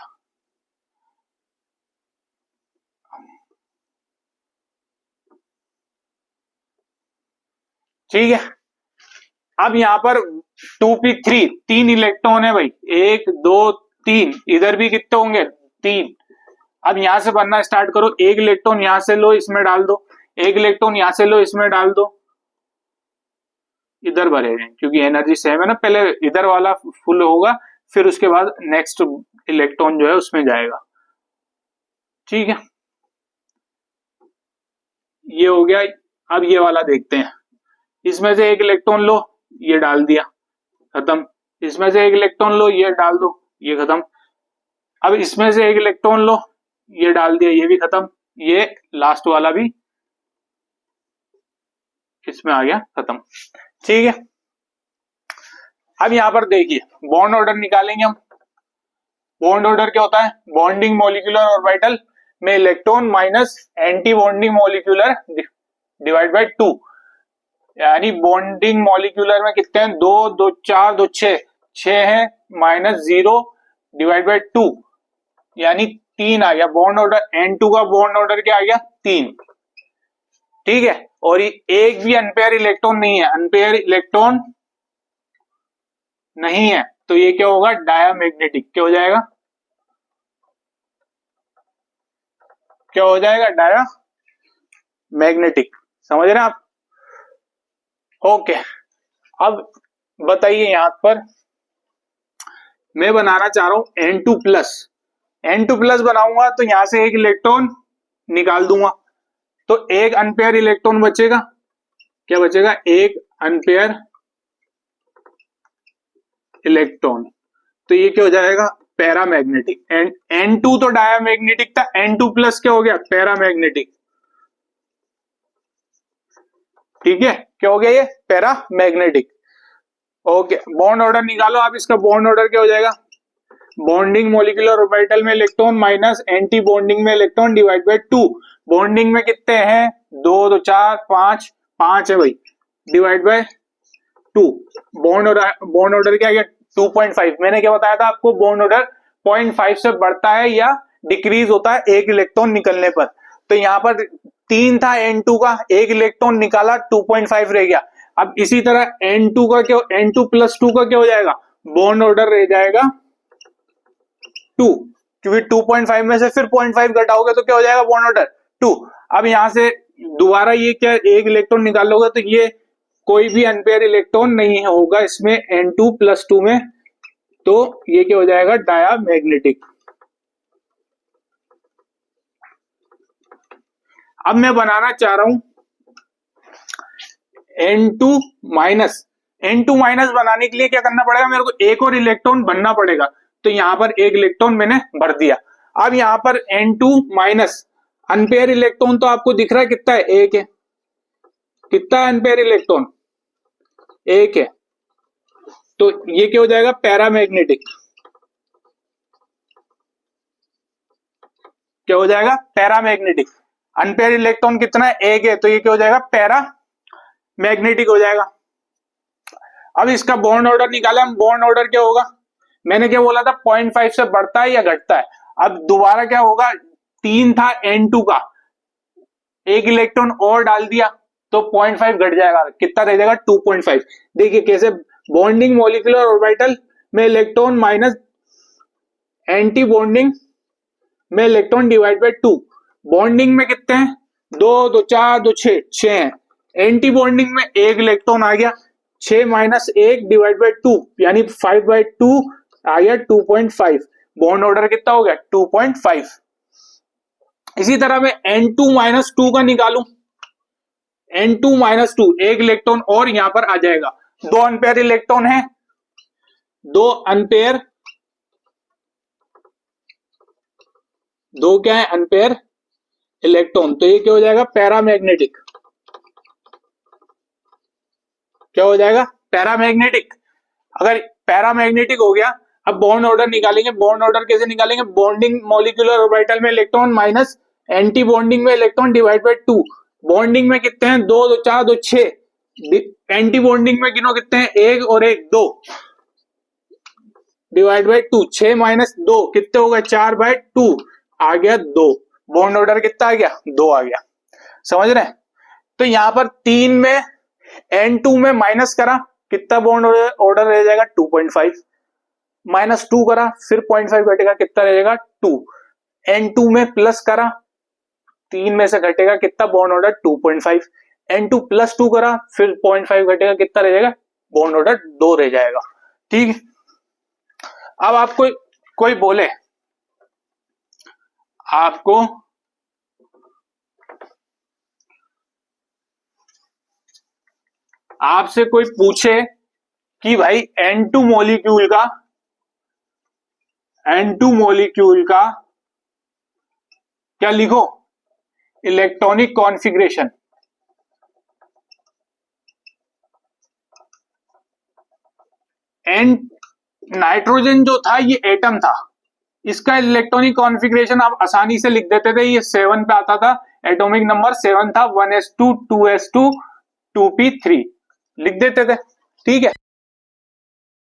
ठीक है, अब यहां पर 2p3, तीन इलेक्ट्रॉन है भाई, 1 2 3, इधर भी कितने होंगे, 3। अब यहां से बनना स्टार्ट करो, एक इलेक्ट्रॉन यहां से लो इसमें डाल दो, एक इलेक्ट्रॉन यहां से लो इसमें डाल दो, इधर भरेंगे क्योंकि एनर्जी सेम है ना। पहले इधर वाला फुल होगा, फिर उसके बाद नेक्स्ट इलेक्ट्रॉन जो है उसमें जाएगा। ठीक है, ये हो गया। अब ये वाला देखते हैं, इसमें से एक इलेक्ट्रॉन लो, ये डाल दिया, खत्म। इसमें से एक इलेक्ट्रॉन लो, ये डाल दो, ये खत्म। अब इसमें से एक इलेक्ट्रॉन लो, ये डाल दिया, ये भी खत्म। ये लास्ट वाला भी इसमें आ गया, खत्म। ठीक है, अब यहां पर देखिए बॉन्ड ऑर्डर निकालेंगे हम। बॉन्ड ऑर्डर क्या होता है, बॉन्डिंग मॉलिक्यूलर ऑर्बिटल में electron minus anti bonding molecular divide by 2, यानी बॉन्डिंग मॉलिक्यूलर में कितने हैं, 2 2 4 2 6, 6 है, माइनस 0 डिवाइड बाय 2, यानी 3 आ गया बॉन्ड ऑर्डर। N2 का बॉन्ड ऑर्डर क्या आ गया, 3। ठीक है, और ये एक भी अनपेयर इलेक्ट्रॉन नहीं है, अनपेयर इलेक्ट्रॉन नहीं है, तो ये क्या होगा, डायामैग्नेटिक। क्या हो जाएगा, क्या हो जाएगा, डायामैग्नेटिक। समझ रहे हैं आप। ओके, अब बताइए यहां पर मैं बनाना चाह रहा हूं N2 प्लस। N2 प्लस बनाऊंगा तो यहां से एक इलेक्ट्रॉन निकाल दूंगा, तो एक अनपेयर इलेक्ट्रॉन बचेगा। क्या बचेगा, एक अनपेयर इलेक्ट्रॉन। तो ये क्या हो जाएगा, पैरामैग्नेटिक। N2 तो डायामैग्नेटिक था, N2 प्लस क्या हो गया, पैरामैग्नेटिक। ठीक है, क्या हो गया, ये पैरामैग्नेटिक। ओके, बॉन्ड ऑर्डर निकालो आप इसका। बॉन्ड ऑर्डर क्या हो जाएगा, बॉन्डिंग मॉलिक्यूलर ऑर्बिटल में इलेक्ट्रॉन माइनस एंटी बॉन्डिंग में इलेक्ट्रॉन डिवाइड बाय 2। बॉन्डिंग में कितने हैं, 2 2 4 5, 5 है भाई, डिवाइड बाय 2। बॉन्ड ऑर्डर क्या है, 2.5। मैंने क्या बताया था आपको, बॉन्ड ऑर्डर 0.5 से बढ़ता है या डिक्रीज होता है एक इलेक्ट्रॉन निकलने पर। तो यहाँ पर 3 था N2 का, एक इलेक्ट्रॉन निकाला, 2.5 रह गया। अब इसी तरह N2 का क्या, N2 प्लस 2 का क्या हो जाएगा, बॉन्ड ऑर्डर रह जाएगा 2, क्योंकि 2.5 में से फिर 0.5 घटाओगे तो क्या हो जाएगा, बॉन्ड ऑर्डर 2। अब यहां से दोबारा ये क्या, एक इलेक्ट्रॉन निकालोगे तो ये कोई भी अनपेयर इलेक्ट्रॉन नहीं होगा इसमें N2 प्लस 2 में। तो ये क्या हो जाएगा, डायामैग्नेटिक। अब मैं बनाना चाह रहा हूं N2 माइनस। N2 माइनस बनाने के लिए क्या करना पड़ेगा, मेरे को एक और इलेक्ट्रॉन बनना पड़ेगा। तो यहां पर एक इलेक्ट्रॉन मैंने भर दिया। अब यहां पर N2 माइनस अनपेयर इलेक्ट्रॉन तो आपको दिख रहा है कितना है, एक है। कितना है अनपेयर इलेक्ट्रॉन, एक है। तो ये क्या हो जाएगा, पैरामैग्नेटिक। क्या हो जाएगा, पैरामैग्नेटिक। अनपेयर इलेक्ट्रॉन कितना है, एक है, तो ये क्या हो जाएगा, पैरामैग्नेटिक हो जाएगा। अब इसका बॉन्ड ऑर्डर निकाले हम। बॉन्ड ऑर्डर क्या होगा, मैंने क्या बोला था, 0.5 से बढ़ता है या घटता है। अब दोबारा क्या होगा, 3 था N2 का, एक इलेक्ट्रॉन और डाल दिया तो 0.5 घट जाएगा, कितना रह जाएगा, 2.5। देखिए कैसे, बॉन्डिंग मॉलिक्यूलर ऑर्बिटल में इलेक्ट्रॉन माइनस, एंटी बॉन्डिंग में इलेक्ट्रॉन डिवाइड बाय 2। बॉन्डिंग में कितने हैं, 2 2 4 2 6 6 हैं। एंटी बॉन्डिंग में एक इलेक्ट्रॉन आ गया, 6 माइनस 1 डिवाइड बाय 2 यानी 5/2 आ गया 2.5। बॉन्ड ऑर्डर कितना हो गया, 2.5। इसी तरह मैं N2 माइनस 2 का निकालूं, N2 माइनस 2 एक इलेक्ट्रॉन और यहां पर आ जाएगा। 2 अनपेयर इलेक्ट्रॉन है, 2 अनपेयर, 2 क्या है, अनपेयर इलेक्ट्रॉन। तो ये क्या हो जाएगा, पैरामैग्नेटिक। क्या हो जाएगा, पैरामैग्नेटिक। अगर पैरामैग्नेटिक हो गया, अब बॉन्ड ऑर्डर निकालेंगे। बॉन्ड ऑर्डर कैसे निकालेंगे, बॉन्डिंग मॉलिक्यूलर ऑर्बिटल में इलेक्ट्रॉन माइनस, एंटी बॉन्डिंग में इलेक्ट्रॉन डिवाइड बाय 2। बॉन्डिंग में कितने हैं, 2 2 4 2 6। एंटी बॉन्डिंग में गिनो कितने हैं, 1 और 1 2 डिवाइड बाय 2। 6 माइनस 2 कितने हो गए, 4/2 आ गया 2। बॉन्ड ऑर्डर कितना आ गया, 2 आ गया। समझ रहे हैं। तो यहां पर 3 में N2 में माइनस करा, कितना बॉन्ड ऑर्डर रह जाएगा, 2.5। माइनस 2 करा, फिर 0.5 घटेगा, कितना रहेगा, 2। N2 में प्लस करा, 3 में से घटेगा कितना, बॉन्ड ऑर्डर 2.5। N2 प्लस 2 करा, फिर 0.5 घटेगा, कितना रह जाएगा, बॉन्ड ऑर्डर 2 रह जाएगा। ठीक है। अब आपको कोई बोले, आपको आपसे कोई पूछे कि भाई N2 मॉलिक्यूल का क्या लिखो, इलेक्ट्रॉनिक कॉन्फ़िगरेशन। एन नाइट्रोजन जो था ये एटम था, इसका इलेक्ट्रॉनिक कॉन्फ़िगरेशन आप आसानी से लिख देते थे, ये 7 पे आता था, एटॉमिक नंबर 7 था, 1s2 2s2 2p3 लिख देते थे। ठीक है,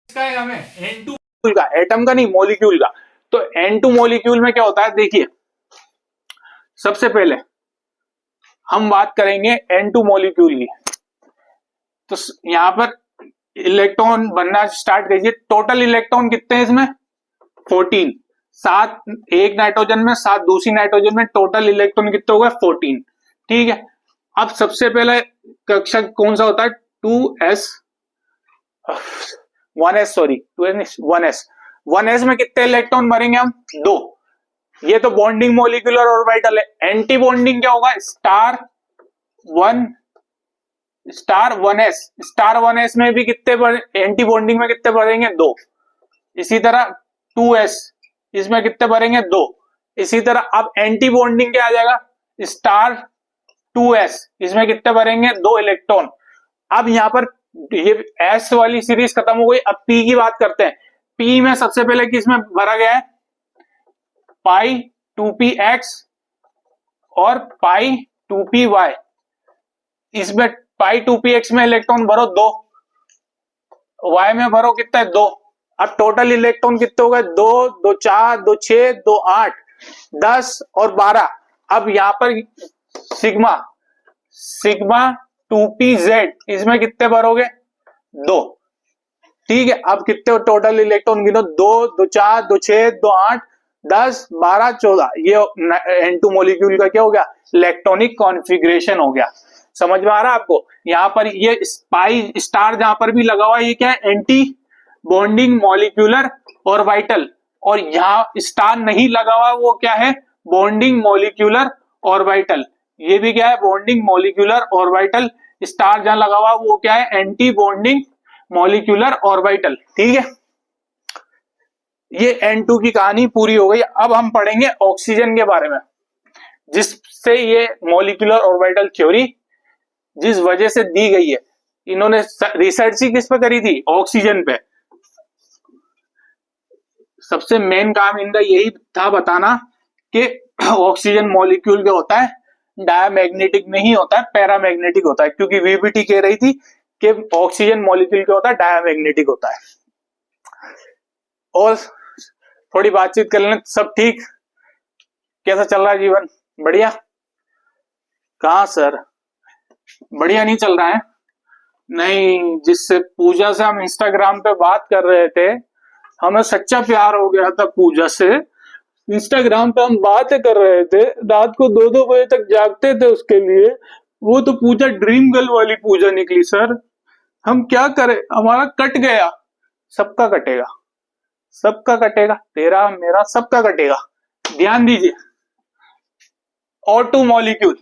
इसका है हमें N2 का, एटम का नहीं, मॉलिक्यूल का। तो N2 मॉलिक्यूल में क्या होता है, देखिए सबसे पहले हम बात करेंगे N2 मॉलिक्यूल की। तो यहां पर इलेक्ट्रॉन बनना स्टार्ट कीजिए। टोटल इलेक्ट्रॉन कितने हैं इसमें, 14। 7 एक नाइट्रोजन में, 7 दूसरी नाइट्रोजन में, टोटल इलेक्ट्रॉन कितने हो गए, 14। ठीक है। अब सबसे पहले कक्षक कौन सा होता है, 1s में कितने इलेक्ट्रॉन भरेंगे हम, 2। ये तो बॉन्डिंग मॉलिक्यूलर ऑर्बिटल है। एंटी बॉन्डिंग क्या होगा, स्टार 1s में भी कितने एंटी बॉन्डिंग में कितने भरेंगे, 2। इसी तरह 2s इसमें कितने भरेंगे, 2। इसी तरह अब एंटी बॉन्डिंग क्या आ जाएगा, स्टार 2s इसमें कितने भरेंगे, 2 इलेक्ट्रॉन। अब यहां पर ये s वाली सीरीज खत्म हो गई, अब p की बात करते हैं। p में सबसे पहले किसमें भरा गया है, पाई 2px और पाई 2py। इसमें पाई 2px में इलेक्ट्रॉन भरो 2, y में भरो कितना है, 2। अब टोटल इलेक्ट्रॉन कितने हो गए, 2 2 4 2 6 2 8 10 और 12। अब यहां पर सिग्मा 2pz इसमें कितने भरोगे, 2। ठीक है। अब कितने टोटल इलेक्ट्रॉन गिनो, 2 2 4 2 6 2 8 10 12 14। ये N2 मॉलिक्यूल का क्या हो गया, इलेक्ट्रॉनिक कॉन्फ़िगरेशन हो गया। समझ में आ रहा है आपको। यहां पर ये पाई स्टार जहां पर भी लगा हुआ है, ये क्या है, एंटी बॉन्डिंग मॉलिक्यूलर ऑर्बिटल, और यहाँ स्टार नहीं लगा हुआ वो क्या है, बॉन्डिंग मॉलिक्यूलर ऑर्बिटल। ये भी क्या है, बॉन्डिंग मॉलिक्यूलर ऑर्बिटल। स्टार जहां लगा हुआ वो क्या है, एंटी बॉन्डिंग मॉलिक्यूलर ऑर्बिटल। ठीक है, ये N2 की कहानी पूरी हो गई। अब हम पढ़ेंगे ऑक्सीजन के बारे में, जिससे ये मॉलिक्यूलर ऑर्बिटल थ्योरी जिस वजह से दी गई है, इन्होंने रिसर्च ही किस पे करी थी, ऑक्सीजन पे। सबसे मेन काम इनका यही था बताना कि ऑक्सीजन मॉलिक्यूल क्या होता है, डायमैग्नेटिक नहीं होता है, पैरामैग्नेटिक होता है, क्योंकि वीबीटी कह रही थी कि ऑक्सीजन मॉलिक्यूल क्या होता है, डायमैग्नेटिक होता है। और थोड़ी बातचीत कर लें, सब ठीक, कैसा चल रहा है जीवन, बढ़िया? कहाँ सर, बढ़िया नहीं चल रहा है? नहीं, जिससे पूजा से हम इंस्टाग्राम पे बात कर रहे थे, हमें सच्चा प्यार हो गया था पूजा से। इंस्टाग्राम पे हम बातें कर रहे थे, रात को 2-2 बजे तक जागते थे उसके लिए। वो तो पूजा ड्रीम गर्ल वाली पूजा निकली सर। हम क्या करें, हमारा कट गया। सबका कटेगा, सबका कटेगा, तेरा मेरा सबका कटेगा। ध्यान दीजिए, O2 मॉलिक्यूल,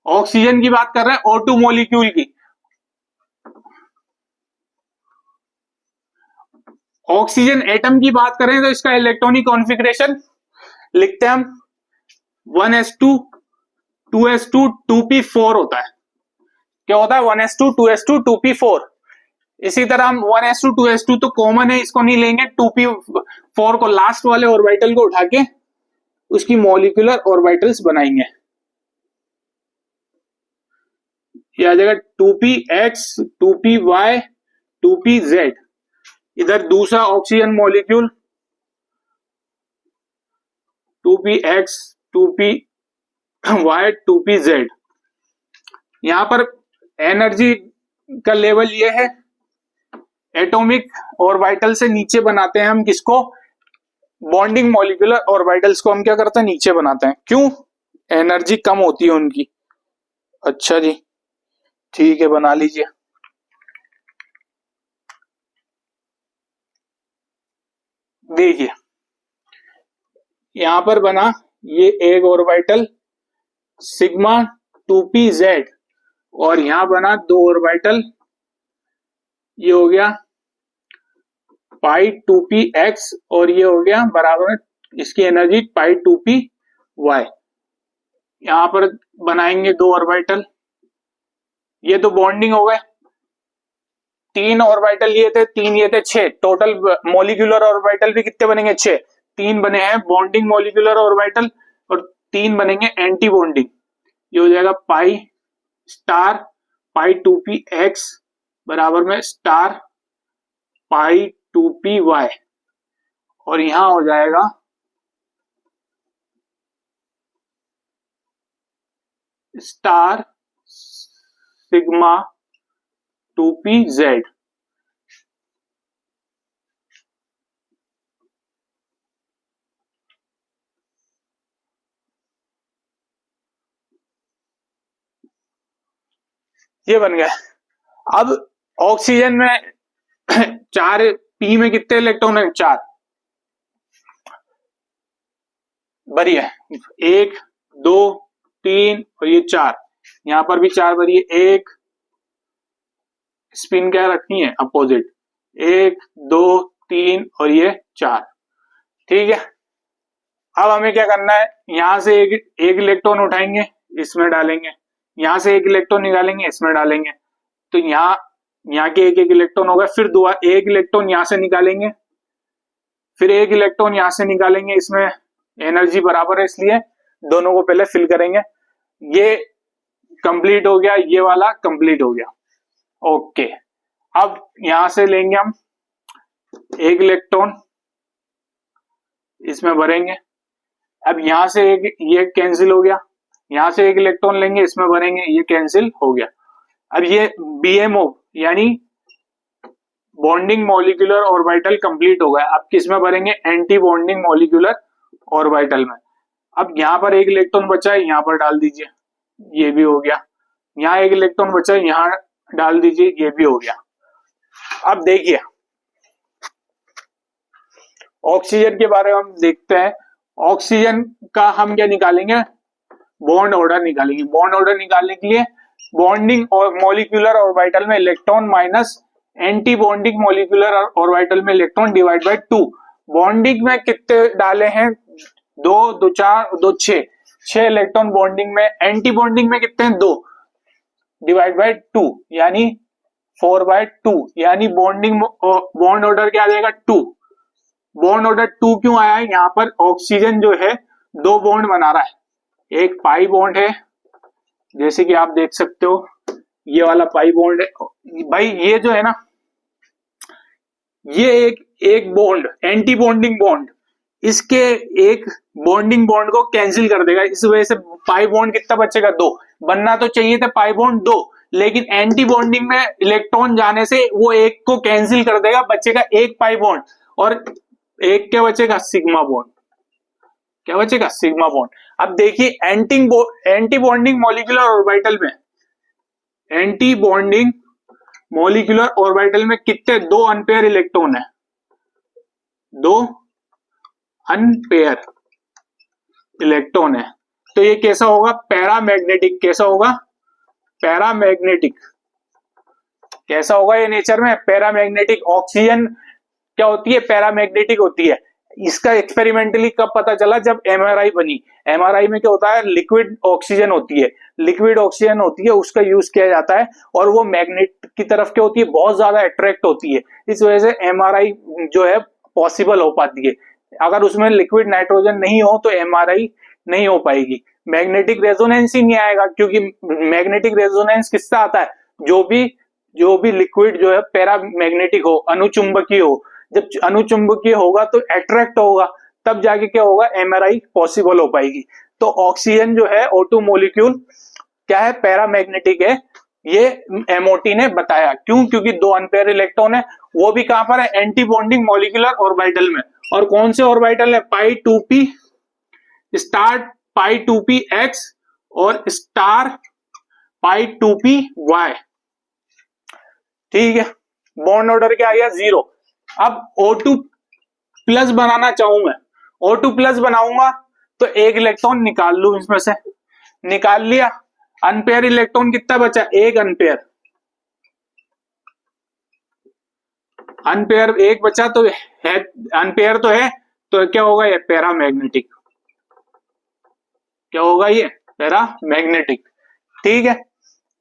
ऑक्सीजन की बात कर रहे हैं, O2 मॉलिक्यूल की। ऑक्सीजन एटम की बात करें तो इसका इलेक्ट्रॉनिक कॉन्फ़िगरेशन लिखते हैं हम 1s2 2s2 2p4 होता है। क्या होता है, 1s2 2s2 2p4। इसी तरह हम 1s2 2s2 तो कॉमन है, इसको नहीं लेंगे, 2p4 को लास्ट वाले ऑर्बिटल को उठा के उसकी मॉलिक्यूलर ऑर्बिटल्स बनाएंगे। यह आ जाएगा 2px 2py 2pz। इधर दूसरा oxygen molecule 2px 2py 2pz। यहां पर एनर्जी का लेवल ये है, एटॉमिक ऑर्बिटल से नीचे बनाते हैं हम किसको, बॉन्डिंग मॉलिक्यूलर ऑर्बिटल्स को हम क्या करते हैं, नीचे बनाते हैं। क्यों, एनर्जी कम होती है उनकी। अच्छा जी, ठीक है, बना लीजिए। देखिए यहां पर बना ये एक ऑर्बिटल सिग्मा 2pz, और यहां बना 2 ऑर्बिटल, ये हो गया पाई 2px, और ये हो गया बराबर इसकी एनर्जी पाई 2py। यहां पर बनाएंगे 2 ऑर्बिटल, ये तो बॉन्डिंग हो गए। 3 ऑर्बिटल ये थे, 3 ये थे, 6 टोटल मॉलिक्यूलर ऑर्बिटल भी कितने बनेंगे, 6। 3 बने हैं बॉन्डिंग मॉलिक्यूलर ऑर्बिटल और 3 बनेंगे एंटी बॉन्डिंग। ये हो जाएगा पाई स्टार पाई 2px बराबर में स्टार पाई 2py, और यहां हो जाएगा स्टार सिग्मा 2pz। ये बन गया। अब ऑक्सीजन में 4 पी में कितने इलेक्ट्रॉन है, 4 भरी है, 1 2 3 और ये 4। यहां पर भी 4 भरी है, 1 स्पिन क्या रखनी है, अपोजिट, 1 2 3 और ये 4। ठीक है, अब हमें क्या करना है, यहां से एक इलेक्ट्रॉन उठाएंगे, इसमें डालेंगे, यहां से एक इलेक्ट्रॉन निकालेंगे, इसमें डालेंगे। तो यहाँ के एक इलेक्ट्रॉन होगा, फिर एक इलेक्ट्रॉन यहां से निकालेंगे, फिर एक इलेक्ट्रॉन यहां से निकालेंगे, इसमें एनर्जी बराबर है इसलिए दोनों को पहले फिल करेंगे। ये कंप्लीट हो गया, ये वाला कंप्लीट हो गया। ओके, अब यहां से लेंगे हम एक इलेक्ट्रॉन, इसमें भरेंगे। अब यहां से एक ये कैंसिल हो गया, यहां से एक इलेक्ट्रॉन लेंगे, इसमें भरेंगे, ये कैंसिल हो गया। अब ये BMO यानी बॉन्डिंग मॉलिक्यूलर ऑर्बिटल कंप्लीट हो गया। अब किस में भरेंगे, एंटी बॉन्डिंग मॉलिक्यूलर ऑर्बिटल में। अब यहां पर एक इलेक्ट्रॉन बचा है, यहां पर डाल दीजिए, ये भी हो गया। यहाँ एक इलेक्ट्रॉन बचा है, यहां डाल दीजिए, ये भी हो गया। अब देखिए ऑक्सीजन के बारे में हम देखते हैं। ऑक्सीजन का हम क्या निकालेंगे, बॉन्ड ऑर्डर निकालेंगे। बॉन्ड ऑर्डर निकालने के लिए बॉन्डिंग और मॉलिक्यूलर ऑर्बिटल में electron minus anti bonding molecular orbital में इलेक्ट्रॉन डिवाइड बाय 2। बॉन्डिंग में कितने डाले हैं, 2 2 4 2 6 इलेक्ट्रॉन बॉन्डिंग में। एंटी बॉन्डिंग में कितने हैं, 2 डिवाइड बाय 2 यानी 4/2, यानी बॉन्ड ऑर्डर क्या आ जाएगा, 2। बॉन्ड ऑर्डर 2 क्यों आया है, यहाँ पर ऑक्सीजन जो है 2 बॉन्ड बना रहा है। एक पाई बॉन्ड है, जैसे कि आप देख सकते हो ये वाला पाई बॉन्ड है भाई। ये जो है ना, ये एक बॉन्ड एंटी बॉन्डिंग बॉन्ड, इसके एक बॉन्डिंग बॉन्ड को कैंसिल कर देगा। इस वजह से पाई बॉन्ड कितना बचेगा, 2। बनना तो चाहिए था पाई बॉन्ड 2, लेकिन एंटी बॉन्डिंग में इलेक्ट्रॉन जाने से वो एक को कैंसिल कर देगा, बचेगा एक पाई बॉन्ड। और एक क्या बचेगा, सिग्मा बॉन्ड। क्या बचेगा, सिग्मा बॉन्ड। अब देखिए एंटी बॉन्डिंग मॉलिक्यूलर ऑर्बिटल में, एंटी बॉन्डिंग मॉलिक्यूलर ऑर्बिटल में कितने, 2 अनपेयर इलेक्ट्रॉन है, 2 अनपेयर इलेक्ट्रॉन है। तो ये कैसा होगा, पैरामैग्नेटिक। कैसा होगा, पैरामैग्नेटिक। कैसा होगा ये नेचर में, पैरामैग्नेटिक। ऑक्सीजन क्या होती है, पैरामैग्नेटिक होती है। इसका एक्सपेरिमेंटली कब पता चला, जब एमआरआई बनी। एमआरआई में क्या होता है, लिक्विड ऑक्सीजन होती है, लिक्विड ऑक्सीजन होती है, उसका यूज किया जाता है और वो मैग्नेट की तरफ क्या होती है, बहुत ज्यादा अट्रैक्ट होती है। इस वजह से एमआरआई जो है पॉसिबल हो पाती है। अगर उसमें लिक्विड नाइट्रोजन नहीं हो तो एमआरआई नहीं हो पाएगी। मैग्नेटिक रेजोनेंस ही नहीं आएगा, क्योंकि मैग्नेटिक रेजोनेंस किससे आता है, जो भी लिक्विड जो है पैरामैग्नेटिक हो, अनुचुंबकीय हो। जब अनुचुंबकीय होगा तो अट्रैक्ट होगा, तब जाके क्या होगा, एमआरआई पॉसिबल हो पाएगी। तो ऑक्सीजन जो है O2 मॉलिक्यूल क्या है, पैरामैग्नेटिक है। ये एमओटी ने बताया, क्यों, क्योंकि 2 अनपेयर इलेक्ट्रॉन है, वो भी कहां पर है, एंटी बॉन्डिंग मॉलिक्यूलर ऑर्बिटल में। और कौन से ऑर्बिटल है, पाई 2p स्टार, पाई 2p x और स्टार पाई 2p y। ठीक है, बॉन्ड ऑर्डर क्या आ गया, 0। अब O2 प्लस बनाना चाहूं मैं, O2 प्लस बनाऊंगा तो एक इलेक्ट्रॉन निकाल लू इसमें से, निकाल लिया। अनपेयर इलेक्ट्रॉन कितना बचा, 1 अनपेयर। अनपेयर 1 बचा तो है, अनपेयर तो है, तो क्या होगा, ये पैरामैग्नेटिक। क्या होगा, ये पैरामैग्नेटिक। ठीक है,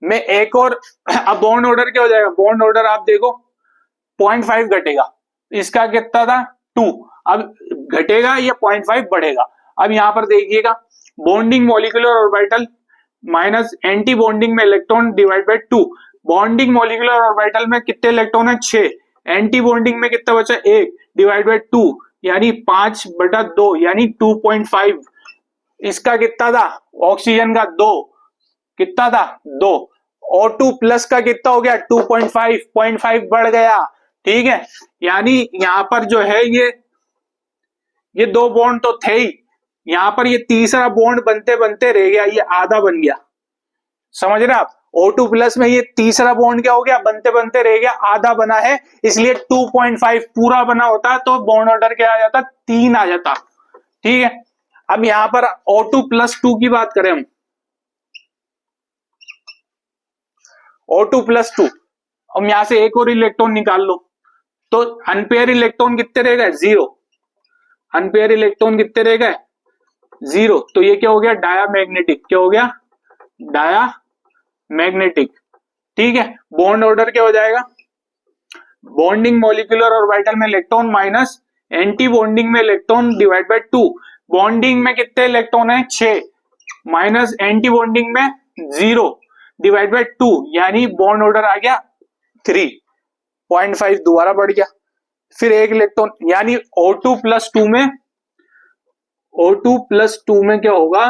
मैं एक और, अब बॉन्ड ऑर्डर क्या हो जाएगा, बॉन्ड ऑर्डर आप देखो 0.5 घटेगा, इसका कितना था 2, अब घटेगा या 0.5 बढ़ेगा। अब यहां पर देखिएगा, bonding molecular orbital minus anti bonding में electron divide by 2। Bonding molecular orbital में कितने इलेक्ट्रॉन है, 6। एंटी बॉन्डिंग में कितना बचा, 1 डिवाइड बाय 2 यानी 5/2 यानी 2.5। इसका कितना था, ऑक्सीजन का 2, कितना था 2। O2 प्लस का कितना हो गया, 2.5, 0.5 बढ़ गया। ठीक है, यानी यहां पर जो है ये 2 बॉन्ड तो थे ही, यहां पर ये तीसरा बॉन्ड बनते बनते रह गया, ये आधा बन गया। समझ रहे आप, O2 प्लस में ये तीसरा बॉन्ड क्या हो गया, बनते बनते रह गया, आधा बना है, इसलिए 2.5 पूरा बना होता तो बॉन्ड ऑर्डर क्या आ जाता, 3 आ जाता। ठीक है, अब यहां पर O2 प्लस 2 की बात करें हम, O2 प्लस 2, हम यहां से एक और इलेक्ट्रॉन निकाल लो, तो अनपेयर इलेक्ट्रॉन कितने रह गए, 0। अनपेयर इलेक्ट्रॉन कितने रह गए, 0। तो ये क्या हो गया, डायामैग्नेटिक। क्या हो गया, डायामैग्नेटिक। ठीक है, बॉन्ड ऑर्डर क्या हो जाएगा, बॉन्डिंग मॉलिक्यूलर ऑर्बिटल में इलेक्ट्रॉन माइनस एंटी बॉन्डिंग में इलेक्ट्रॉन डिवाइड बाय 2। बॉन्डिंग में कितने इलेक्ट्रॉन है, 6 माइनस एंटी बॉन्डिंग में 0 डिवाइड बाय 2 यानी बॉन्ड ऑर्डर आ गया 3। 0.5 दोबारा बढ़ गया, फिर एक इलेक्ट्रॉन, यानी O2 प्लस 2 में, O2 प्लस 2 में क्या होगा,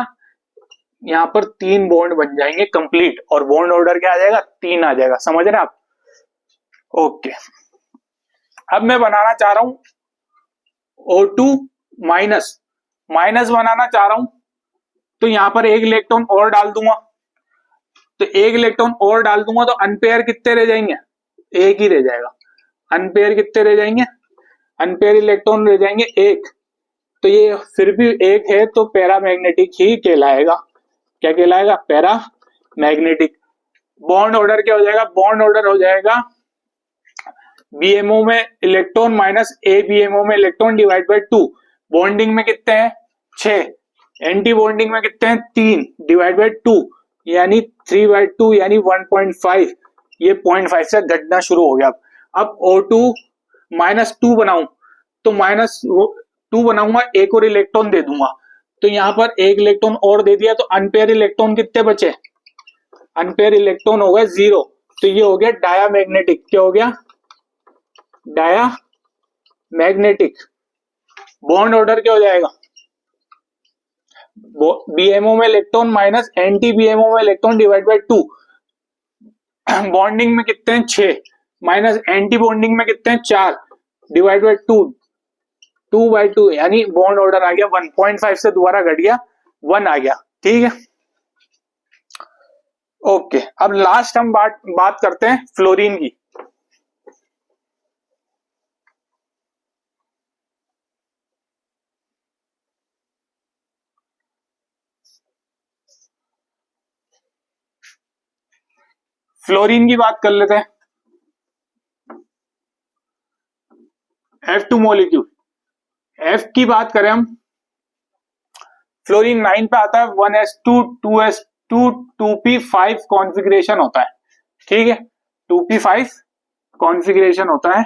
यहां पर 3 बॉन्ड बन जाएंगे कंप्लीट, और बॉन्ड ऑर्डर क्या आ जाएगा, 3 आ जाएगा। समझ रहे आप, ओके। अब मैं बनाना चाह रहा हूं O2 माइनस, माइनस बनाना चाह रहा हूं, तो यहां पर एक इलेक्ट्रॉन और डाल दूंगा, तो एक इलेक्ट्रॉन और डाल दूंगा तो अनपेयर कितने रह जाएंगे, एक ही रह जाएगा। अनपेयर कितने रह जाएंगे, अनपेयर इलेक्ट्रॉन रह जाएंगे एक, तो ये फिर भी एक है तो पैरामैग्नेटिक ही कहलाएगा। क्या कहलाएगा? पैरामैग्नेटिक। बॉन्ड ऑर्डर क्या हो जाएगा? बॉन्ड ऑर्डर हो जाएगा बीएमओ में इलेक्ट्रॉन माइनस ए बीएमओ में इलेक्ट्रॉन डिवाइड बाय 2। बॉन्डिंग में कितने हैं? 6। एंटी बॉन्डिंग में कितने हैं? 3 डिवाइड बाय 2 यानी 3/2 यानी 1.5। ये 0.5 से घटना शुरू हो गया। अब O2 -2 बनाऊं तो -2 बनाऊंगा, एक और इलेक्ट्रॉन दे दूंगा, तो यहां पर एक इलेक्ट्रॉन और दे दिया, तो अनपेयर इलेक्ट्रॉन कितने बचे? अनपेयर इलेक्ट्रॉन हो गए 0। तो ये हो गया डायामैग्नेटिक। क्या हो गया? डायामैग्नेटिक। बॉन्ड ऑर्डर क्या हो जाएगा? बीएमओ में इलेक्ट्रॉन माइनस एंटी बीएमओ में इलेक्ट्रॉन डिवाइड बाय 2। बॉन्डिंग में कितने हैं? 6 माइनस एंटी बॉन्डिंग में कितने हैं? 4 डिवाइड बाय 2 2/2 यानी बॉन्ड ऑर्डर आ गया 1.5 से दोबारा घट गया 1 आ गया। ठीक है, ओके। अब लास्ट हम बात करते हैं फ्लोरीन की। फ्लोरीन की बात कर लेते हैं। F2 मॉलिक्यूल, F की बात करें हम, फ्लोरीन 9 पे आता है 1s2 2s2 2p5 कॉन्फ़िगरेशन होता है। ठीक है, 2p5 कॉन्फ़िगरेशन होता है।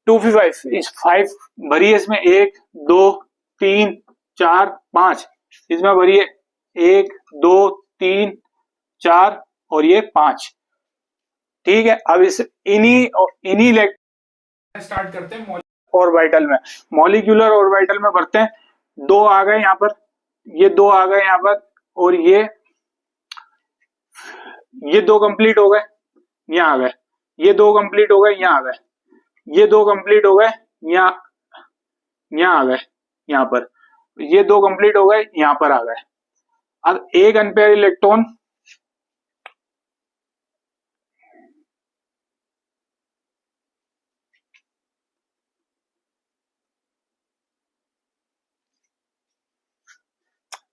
टू पी फाइव भरी है इसमें 1 2 3 4 5, इसमें भरी है 1 2 3 4 और ये 5। ठीक है, अब इस इन्हीं स्टार्ट करते हैं ऑर्बिटल में। मॉलिक्यूलर ऑर्बिटल में भरते हैं। 2 आ गए यहाँ पर, ये 2 आ गए यहाँ पर, और ये 2 कंप्लीट हो गए, यहाँ आ गए। ये 2 कंप्लीट हो गए, यहाँ आ गए। ये 2 कंप्लीट हो गए, यहाँ आ गए, यहाँ पर। ये 2 कंप्लीट हो गए, यहाँ पर आ गए। अब एक अनपेयर इलेक्ट्रॉन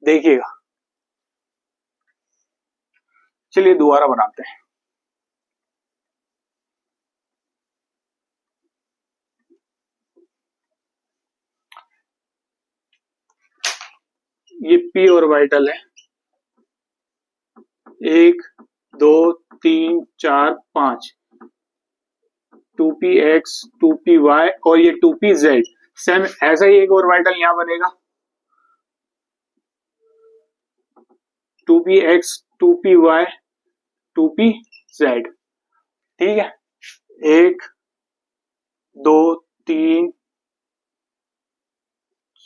देखिएगा, चलिए दोबारा बनाते हैं। ये पी ऑर्बिटल है, 1 2 3 4 5, 2px 2py और ये 2pz। सेम ऐसा ही एक ऑर्बिटल यहां बनेगा, 2px 2py 2pz। ठीक है, 1 2 3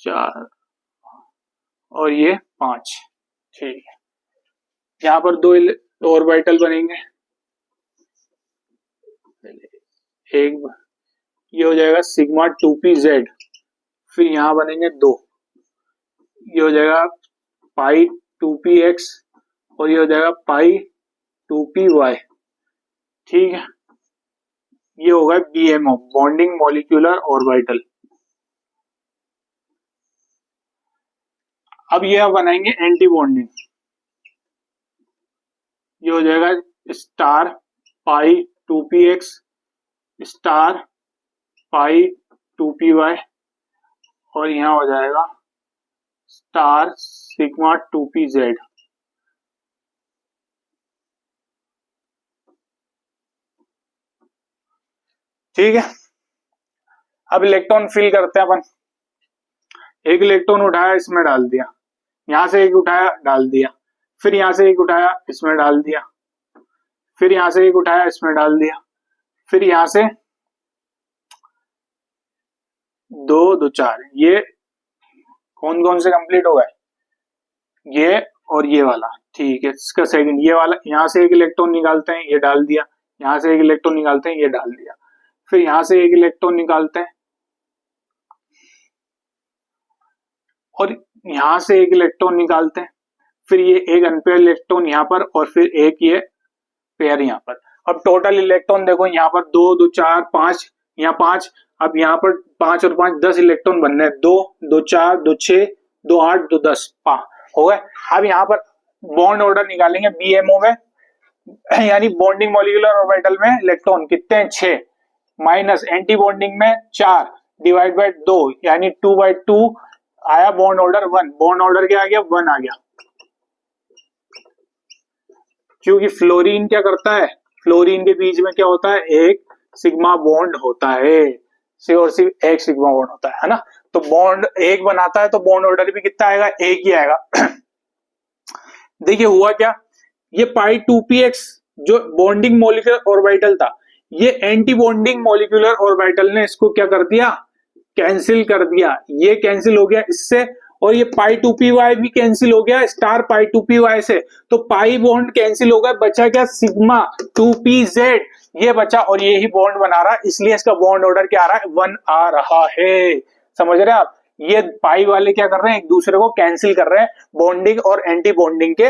4 और ये 5। ठीक है, यहाँ पर 2 ऑर्बिटल बनेंगे। एक ये हो जाएगा सिग्मा 2pz, फिर यहाँ बनेंगे 2, ये हो जाएगा पाई 2px और ये हो जाएगा पाई 2py। ठीक है, ये होगा बीएमओ, बॉन्डिंग मॉलिक्यूलर ऑर्बिटल। अब ये हम बनाएंगे एंटी बॉन्डिंग। ये हो जाएगा स्टार पाई 2px स्टार पाई 2py और यहाँ हो जाएगा स्टार सिग्मा 2pz। ठीक है, अब इलेक्ट्रॉन फिल करते हैं अपन। एक इलेक्ट्रॉन उठाया, इसमें डाल दिया, यहां से एक उठाया डाल दिया, फिर यहां से एक उठाया इसमें डाल दिया, फिर यहां से एक उठाया इसमें डाल दिया, फिर यहां से 2 2 4। ये कौन कौन से कंप्लीट हो गए? ये और ये वाला, ठीक है। इसका सेकंड ये वाला, यहाँ से एक इलेक्ट्रॉन निकालते हैं, ये डाल दिया, यहाँ से एक इलेक्ट्रॉन निकालते हैं, ये डाल दिया, फिर यहाँ से एक इलेक्ट्रॉन निकालते हैं और यहाँ से एक इलेक्ट्रॉन निकालते हैं, फिर ये एक अनपेयर इलेक्ट्रॉन यहाँ पर और फिर एक ये पेयर यहाँ पर। अब टोटल इलेक्ट्रॉन देखो, यहाँ पर 2 2 4 5, यहाँ 5, अब यहाँ पर 5 और 5 10 इलेक्ट्रॉन बनने हैं, 2 2 4 2 6 2 8 2 10 हो गए। अब यहाँ पर बॉन्ड ऑर्डर निकालेंगे बीएमओ में, यानी बॉन्डिंग मॉलिक्यूलर ऑर्बिटल में इलेक्ट्रॉन कितने हैं 6, माइनस एंटी बॉन्डिंग में 4 डिवाइड बाय 2 यानी 2/2 आया बॉन्ड ऑर्डर 1। बॉन्ड ऑर्डर क्या आ गया 1 आ गया, क्योंकि फ्लोरीन क्या करता है, फ्लोरीन के बीच में क्या होता है, एक सिग्मा बॉन्ड होता है, सिर्फ और सिर्फ एक सिग्मा बॉन्ड होता है ना। तो बॉन्ड एक बनाता है तो बॉन्ड ऑर्डर भी कितना आएगा, एक ही आएगा। देखिए हुआ क्या, ये पाई 2px जो बॉन्डिंग मॉलिक्यूलर ऑर्बिटल था, ये एंटी बॉन्डिंग मॉलिक्यूलर ऑर्बिटल ने इसको क्या कर दिया, कैंसिल कर दिया। ये कैंसिल हो गया इससे, और ये पाई 2py भी कैंसिल हो गया स्टार पाई 2py से, तो पाई बॉन्ड कैंसिल हो गया, बचा क्या सिग्मा 2pz, ये बचा और ये ही बॉन्ड बना रहा है, इसलिए इसका बॉन्ड ऑर्डर क्या आ रहा है 1 आ रहा है। समझ रहे हैं आप, ये पाई वाले क्या कर रहे हैं, एक दूसरे को कैंसिल कर रहे हैं, बॉन्डिंग और एंटी बॉन्डिंग के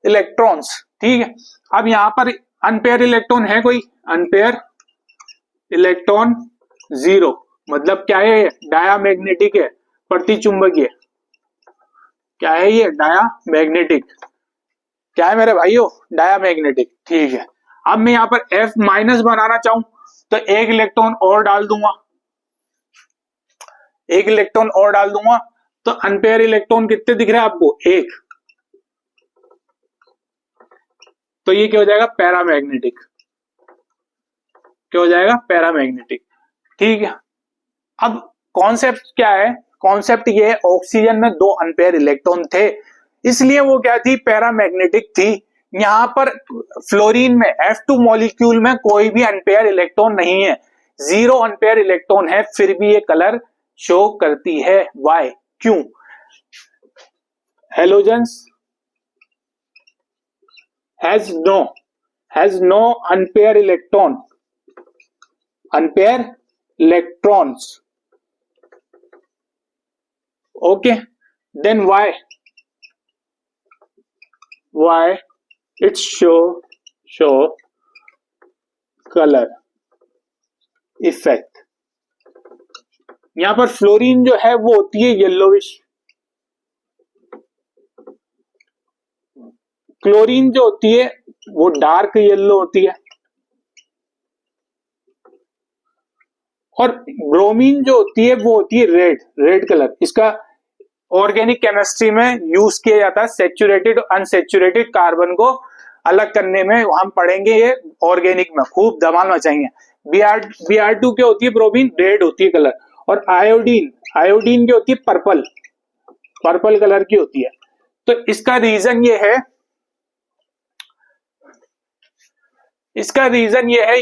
इलेक्ट्रॉन्स, ठीक है। अब यहां पर अनपेयर इलेक्ट्रॉन है कोई, अनपेयर इलेक्ट्रॉन 0, मतलब क्या है, डायामैग्नेटिक है, प्रतिचुंबकीय, क्या है ये, डायामैग्नेटिक, क्या है मेरे भाइयों, डायामैग्नेटिक, ठीक है। अब मैं यहां पर F माइनस बनाना चाहूं तो एक इलेक्ट्रॉन और डाल दूंगा, एक इलेक्ट्रॉन और डाल दूंगा, तो अनपेयर इलेक्ट्रॉन कितने दिख रहे हैं आपको, 1, तो ये क्या हो जाएगा, पैरामैग्नेटिक, क्या हो जाएगा, पैरामैग्नेटिक, ठीक है। अब कॉन्सेप्ट क्या है, कॉन्सेप्ट ये है, ऑक्सीजन में 2 अनपेयर इलेक्ट्रॉन थे, इसलिए वो क्या थी, पैरामैग्नेटिक थी। यहां पर फ्लोरीन में F2 मॉलिक्यूल में कोई भी अनपेयर इलेक्ट्रॉन नहीं है, 0 अनपेयर इलेक्ट्रॉन है, फिर भी ये कलर शो करती है, वाई, क्यों, halogens has no unpair electrons, okay, then why it show color effect। यहां पर फ्लोरीन जो है वो होती है येलोविश, क्लोरीन जो होती है वो डार्क येलो होती है, और ब्रोमीन जो होती है वो होती है रेड कलर। इसका ऑर्गेनिक केमिस्ट्री में यूज किया जाता है, सैचुरेटेड अनसैचुरेटेड कार्बन को अलग करने में, हम पढ़ेंगे ये ऑर्गेनिक में, खूब धमाल मचाएंगे। Br2 क्या होती है, ब्रोमीन रेड होती है कलर, और आयोडीन क्या होती है, पर्पल कलर की होती है। तो इसका रीजन ये है,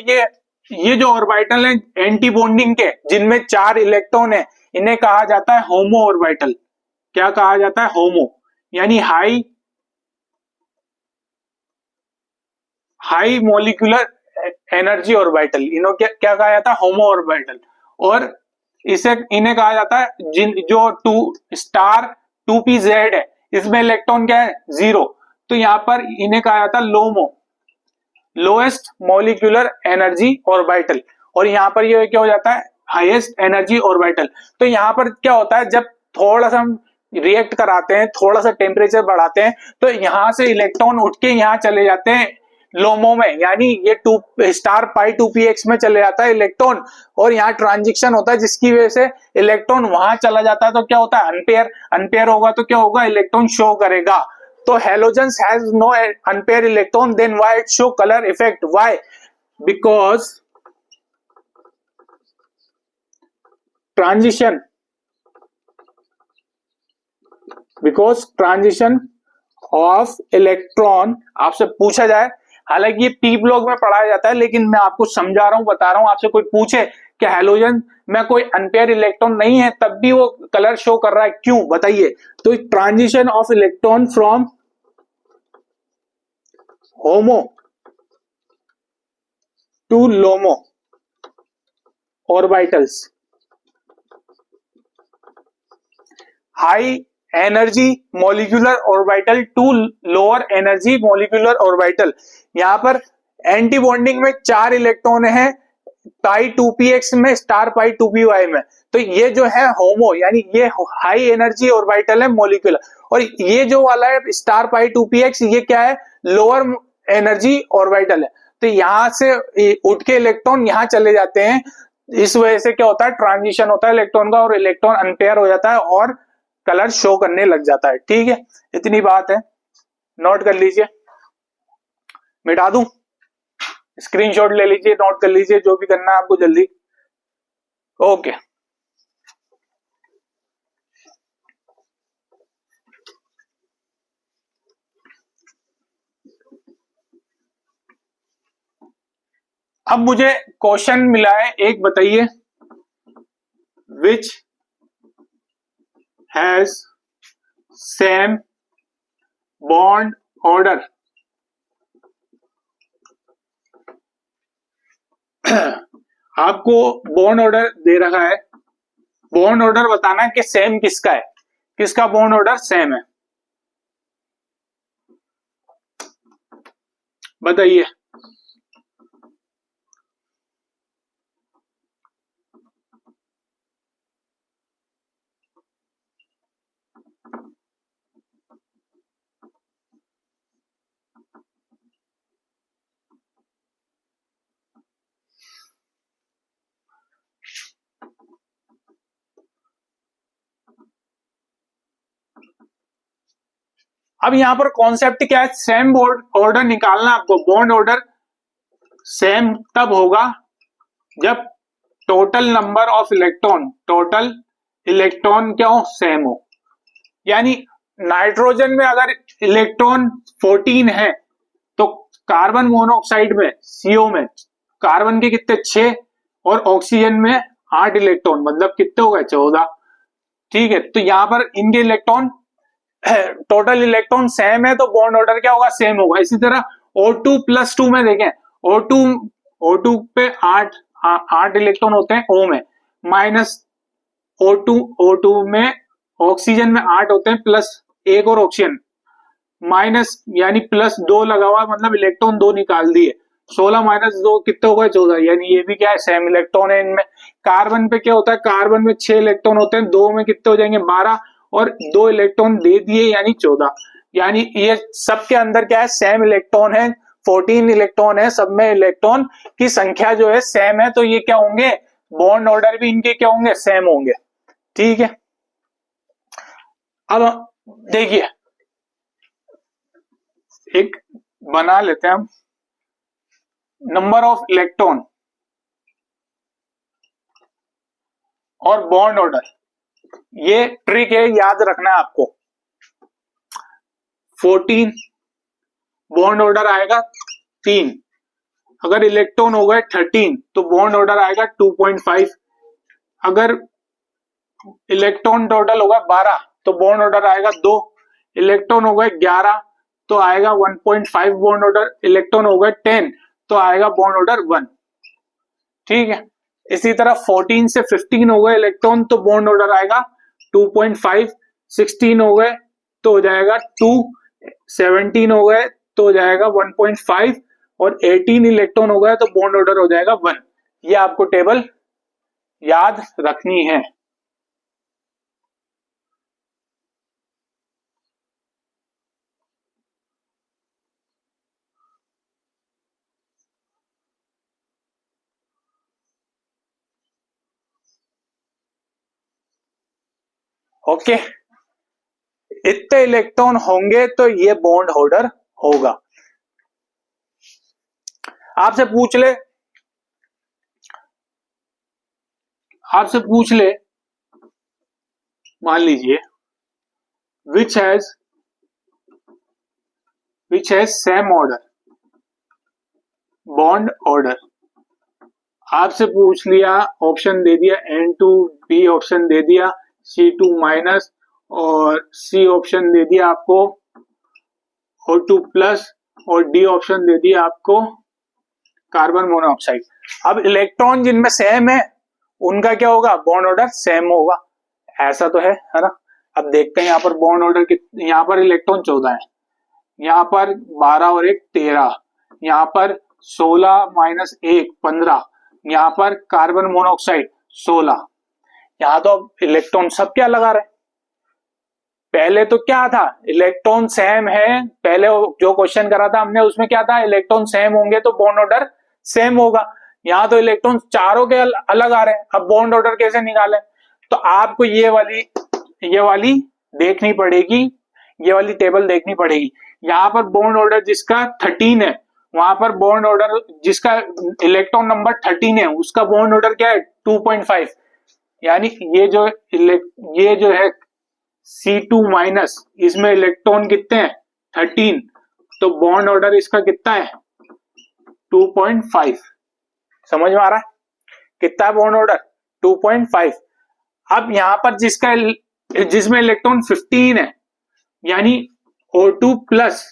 ये जो ऑर्बिटल है एंटी बॉन्डिंग के, जिनमें 4 इलेक्ट्रॉन है, इन्हें कहा जाता है होमो ऑर्बिटल। क्या कहा जाता है, होमो, यानी हाई मॉलिक्यूलर एनर्जी ऑर्बिटल, इन्हें क्या कहा जाता है, होमो ऑर्बिटल। और इन्हें कहा जाता है जो 2pz है, इसमें इलेक्ट्रॉन क्या है, 0, तो यहां पर इन्हें कहा जाता है LOMO, lowest molecular energy orbital, और यहां पर ये क्या हो जाता है, हाईएस्ट एनर्जी ऑर्बिटल। तो यहां पर क्या होता है, जब थोड़ा सा हम रिएक्ट कराते हैं, थोड़ा सा टेम्परेचर बढ़ाते हैं, तो यहां से इलेक्ट्रॉन उठ के यहां चले जाते हैं लोमो में, यानी ये स्टार पाई 2px में चले जाता है इलेक्ट्रॉन, और यहाँ ट्रांजिशन होता है जिसकी वजह से इलेक्ट्रॉन वहां चला जाता है, तो क्या होता है, अनपेयर होगा, तो क्या होगा, इलेक्ट्रॉन शो करेगा। तो halogens has no unpair electron, then why it show colour effect, why, because transition of electron आपसे पूछा जाए, हालांकि ये पी ब्लॉक में पढ़ाया जाता है, लेकिन मैं आपको समझा रहा हूं, बता रहा हूं, आपसे कोई पूछे कि हेलोजन में कोई अनपेयर इलेक्ट्रॉन नहीं है तब भी वो कलर शो कर रहा है, क्यों, बताइए। तो transition of electron from HOMO to LUMO orbitals, high energy molecular orbital to lower energy molecular orbital. यहां पर एंटी बॉन्डिंग में 4 इलेक्ट्रॉन है पाई 2px में, स्टार पाई 2py में। तो ये जो है होमो यानी ये हाई एनर्जी ऑर्बिटल है मॉलिक्यूलर, और ये जो वाला है स्टार पाई 2px ये क्या है, लोअर एनर्जी ऑर्बिटल है। तो यहां से उठ के इलेक्ट्रॉन यहां चले जाते हैं, इस वजह से क्या होता है, ट्रांजिशन होता है इलेक्ट्रॉन का और इलेक्ट्रॉन अनपेयर हो जाता है और कलर शो करने लग जाता है। ठीक है, इतनी बात है, नोट कर लीजिए, मिटा दूं, स्क्रीनशॉट ले लीजिए, नोट कर लीजिए, जो भी करना है आपको जल्दी। ओके, अब मुझे क्वेश्चन मिला है एक, बताइए, which has same bond order. आपको बॉन्ड ऑर्डर दे रखा है, बॉन्ड ऑर्डर बताना है कि सेम किसका है, किसका बॉन्ड ऑर्डर सेम है, बताइए। अब यहां पर कॉन्सेप्ट क्या है, सेम बॉन्ड ऑर्डर निकालना आपको। बॉन्ड ऑर्डर सेम तब होगा जब total number of electron, total electron क्या हो, सेम हो। यानी नाइट्रोजन में अगर इलेक्ट्रॉन 14 है तो कार्बन मोनोऑक्साइड में, सीओ में, कार्बन के कितने 6 और ऑक्सीजन में 8 इलेक्ट्रॉन, मतलब कितने हो गए 14। ठीक है, तो यहां पर इनके इलेक्ट्रॉन, टोटल इलेक्ट्रॉन सेम है तो बॉन्ड ऑर्डर क्या होगा, सेम होगा। इसी तरह O2 प्लस 2 में देखें, O2 पे 8 इलेक्ट्रॉन होते हैं O में, माइनस O2 में ऑक्सीजन में 8 होते हैं, प्लस एक और ऑक्सीजन, माइनस यानी प्लस 2 लगा हुआ, मतलब इलेक्ट्रॉन 2 निकाल दिए, 16 माइनस 2 कितने हो गए 14, यानी ये भी क्या है, सेम इलेक्ट्रॉन है इनमें। कार्बन पे क्या होता है, कार्बन में 6 इलेक्ट्रॉन होते हैं, 2 में कितने हो जाएंगे 12, और 2 इलेक्ट्रॉन दे दिए यानी 14। यानी ये सबके अंदर क्या है, सेम इलेक्ट्रॉन है, 14 इलेक्ट्रॉन है, सब में इलेक्ट्रॉन की संख्या जो है सेम है, तो ये क्या होंगे, बॉन्ड ऑर्डर भी इनके क्या होंगे, सेम होंगे। ठीक है, अब देखिए एक बना लेते हैं हम, नंबर ऑफ इलेक्ट्रॉन और बॉन्ड ऑर्डर, ये ट्रिक है, याद रखना है आपको। 14 बॉन्ड ऑर्डर आएगा 3, अगर इलेक्ट्रॉन हो गए 13 तो बॉन्ड ऑर्डर आएगा 2.5, अगर इलेक्ट्रॉन टोटल होगा 12 तो बॉन्ड ऑर्डर आएगा 2, इलेक्ट्रॉन हो गए 11 तो आएगा 1.5 बॉन्ड ऑर्डर, इलेक्ट्रॉन हो गए 10 तो आएगा बॉन्ड ऑर्डर 1। ठीक है, इसी तरह 14 से 15 हो गए इलेक्ट्रॉन तो बॉन्ड ऑर्डर आएगा 2.5, 16 हो गए तो हो जाएगा 2, 17 हो गए तो हो जाएगा 1.5, और 18 इलेक्ट्रॉन हो गया तो बॉन्ड ऑर्डर हो जाएगा 1। ये आपको टेबल याद रखनी है। ओके, इतने इलेक्ट्रॉन होंगे तो ये बॉन्ड ऑर्डर होगा। आपसे पूछ ले, मान लीजिए which has same order, bond order, आपसे पूछ लिया, ऑप्शन दे दिया N2, B ऑप्शन दे दिया C2 माइनस, और C ऑप्शन दे दिया आपको O2 प्लस, और डी ऑप्शन दे दिया आपको कार्बन मोनोऑक्साइड। अब इलेक्ट्रॉन जिनमें सेम है उनका क्या होगा, बॉन्ड ऑर्डर सेम होगा, ऐसा तो है ना। अब देखते हैं यहाँ पर बॉन्ड ऑर्डर कितने, यहाँ पर इलेक्ट्रॉन 14 है, यहाँ पर 12 और 1 13, यहाँ पर 16 माइनस 1 15, यहाँ पर कार्बन मोनोऑक्साइड 16। यहाँ तो अब इलेक्ट्रॉन सब क्या लगा रहे, पहले तो क्या था इलेक्ट्रॉन सेम है, पहले जो क्वेश्चन करा था हमने उसमें क्या था, इलेक्ट्रॉन सेम होंगे तो बॉन्ड ऑर्डर सेम होगा। यहाँ तो इलेक्ट्रॉन चारों के अलग आ रहे हैं, अब बॉन्ड ऑर्डर कैसे निकालें, तो आपको ये वाली देखनी पड़ेगी, ये वाली टेबल देखनी पड़ेगी। यहाँ पर बॉन्ड ऑर्डर जिसका 13 है, वहां पर बॉन्ड ऑर्डर जिसका इलेक्ट्रॉन नंबर 13 है उसका बॉन्ड ऑर्डर क्या है 2.5, यानी ये जो है C2 माइनस, इसमें इलेक्ट्रॉन कितने हैं 13, तो बॉन्ड ऑर्डर इसका कितना है 2.5। समझ में आ रहा है कितना है बॉन्ड ऑर्डर 2.5। अब यहां पर जिसमें इलेक्ट्रॉन 15 है यानी O2 प्लस,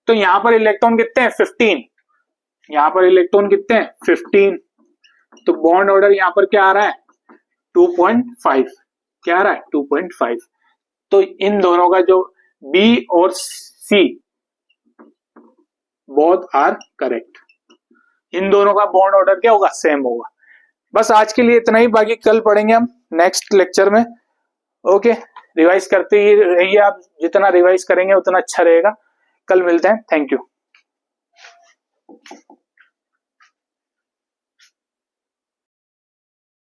तो यहां पर इलेक्ट्रॉन कितने हैं 15, यहां पर इलेक्ट्रॉन कितने हैं 15, तो बॉन्ड ऑर्डर यहां पर क्या आ रहा है 2.5, क्या आ रहा है 2.5। तो इन दोनों का जो B और C बोथ आर करेक्ट, इन दोनों का बॉन्ड ऑर्डर क्या होगा सेम होगा। बस आज के लिए इतना ही, बाकी कल पढ़ेंगे हम नेक्स्ट लेक्चर में। ओके, रिवाइज करते ही रहिए आप, जितना रिवाइज करेंगे उतना अच्छा रहेगा। कल मिलते हैं, थैंक यू।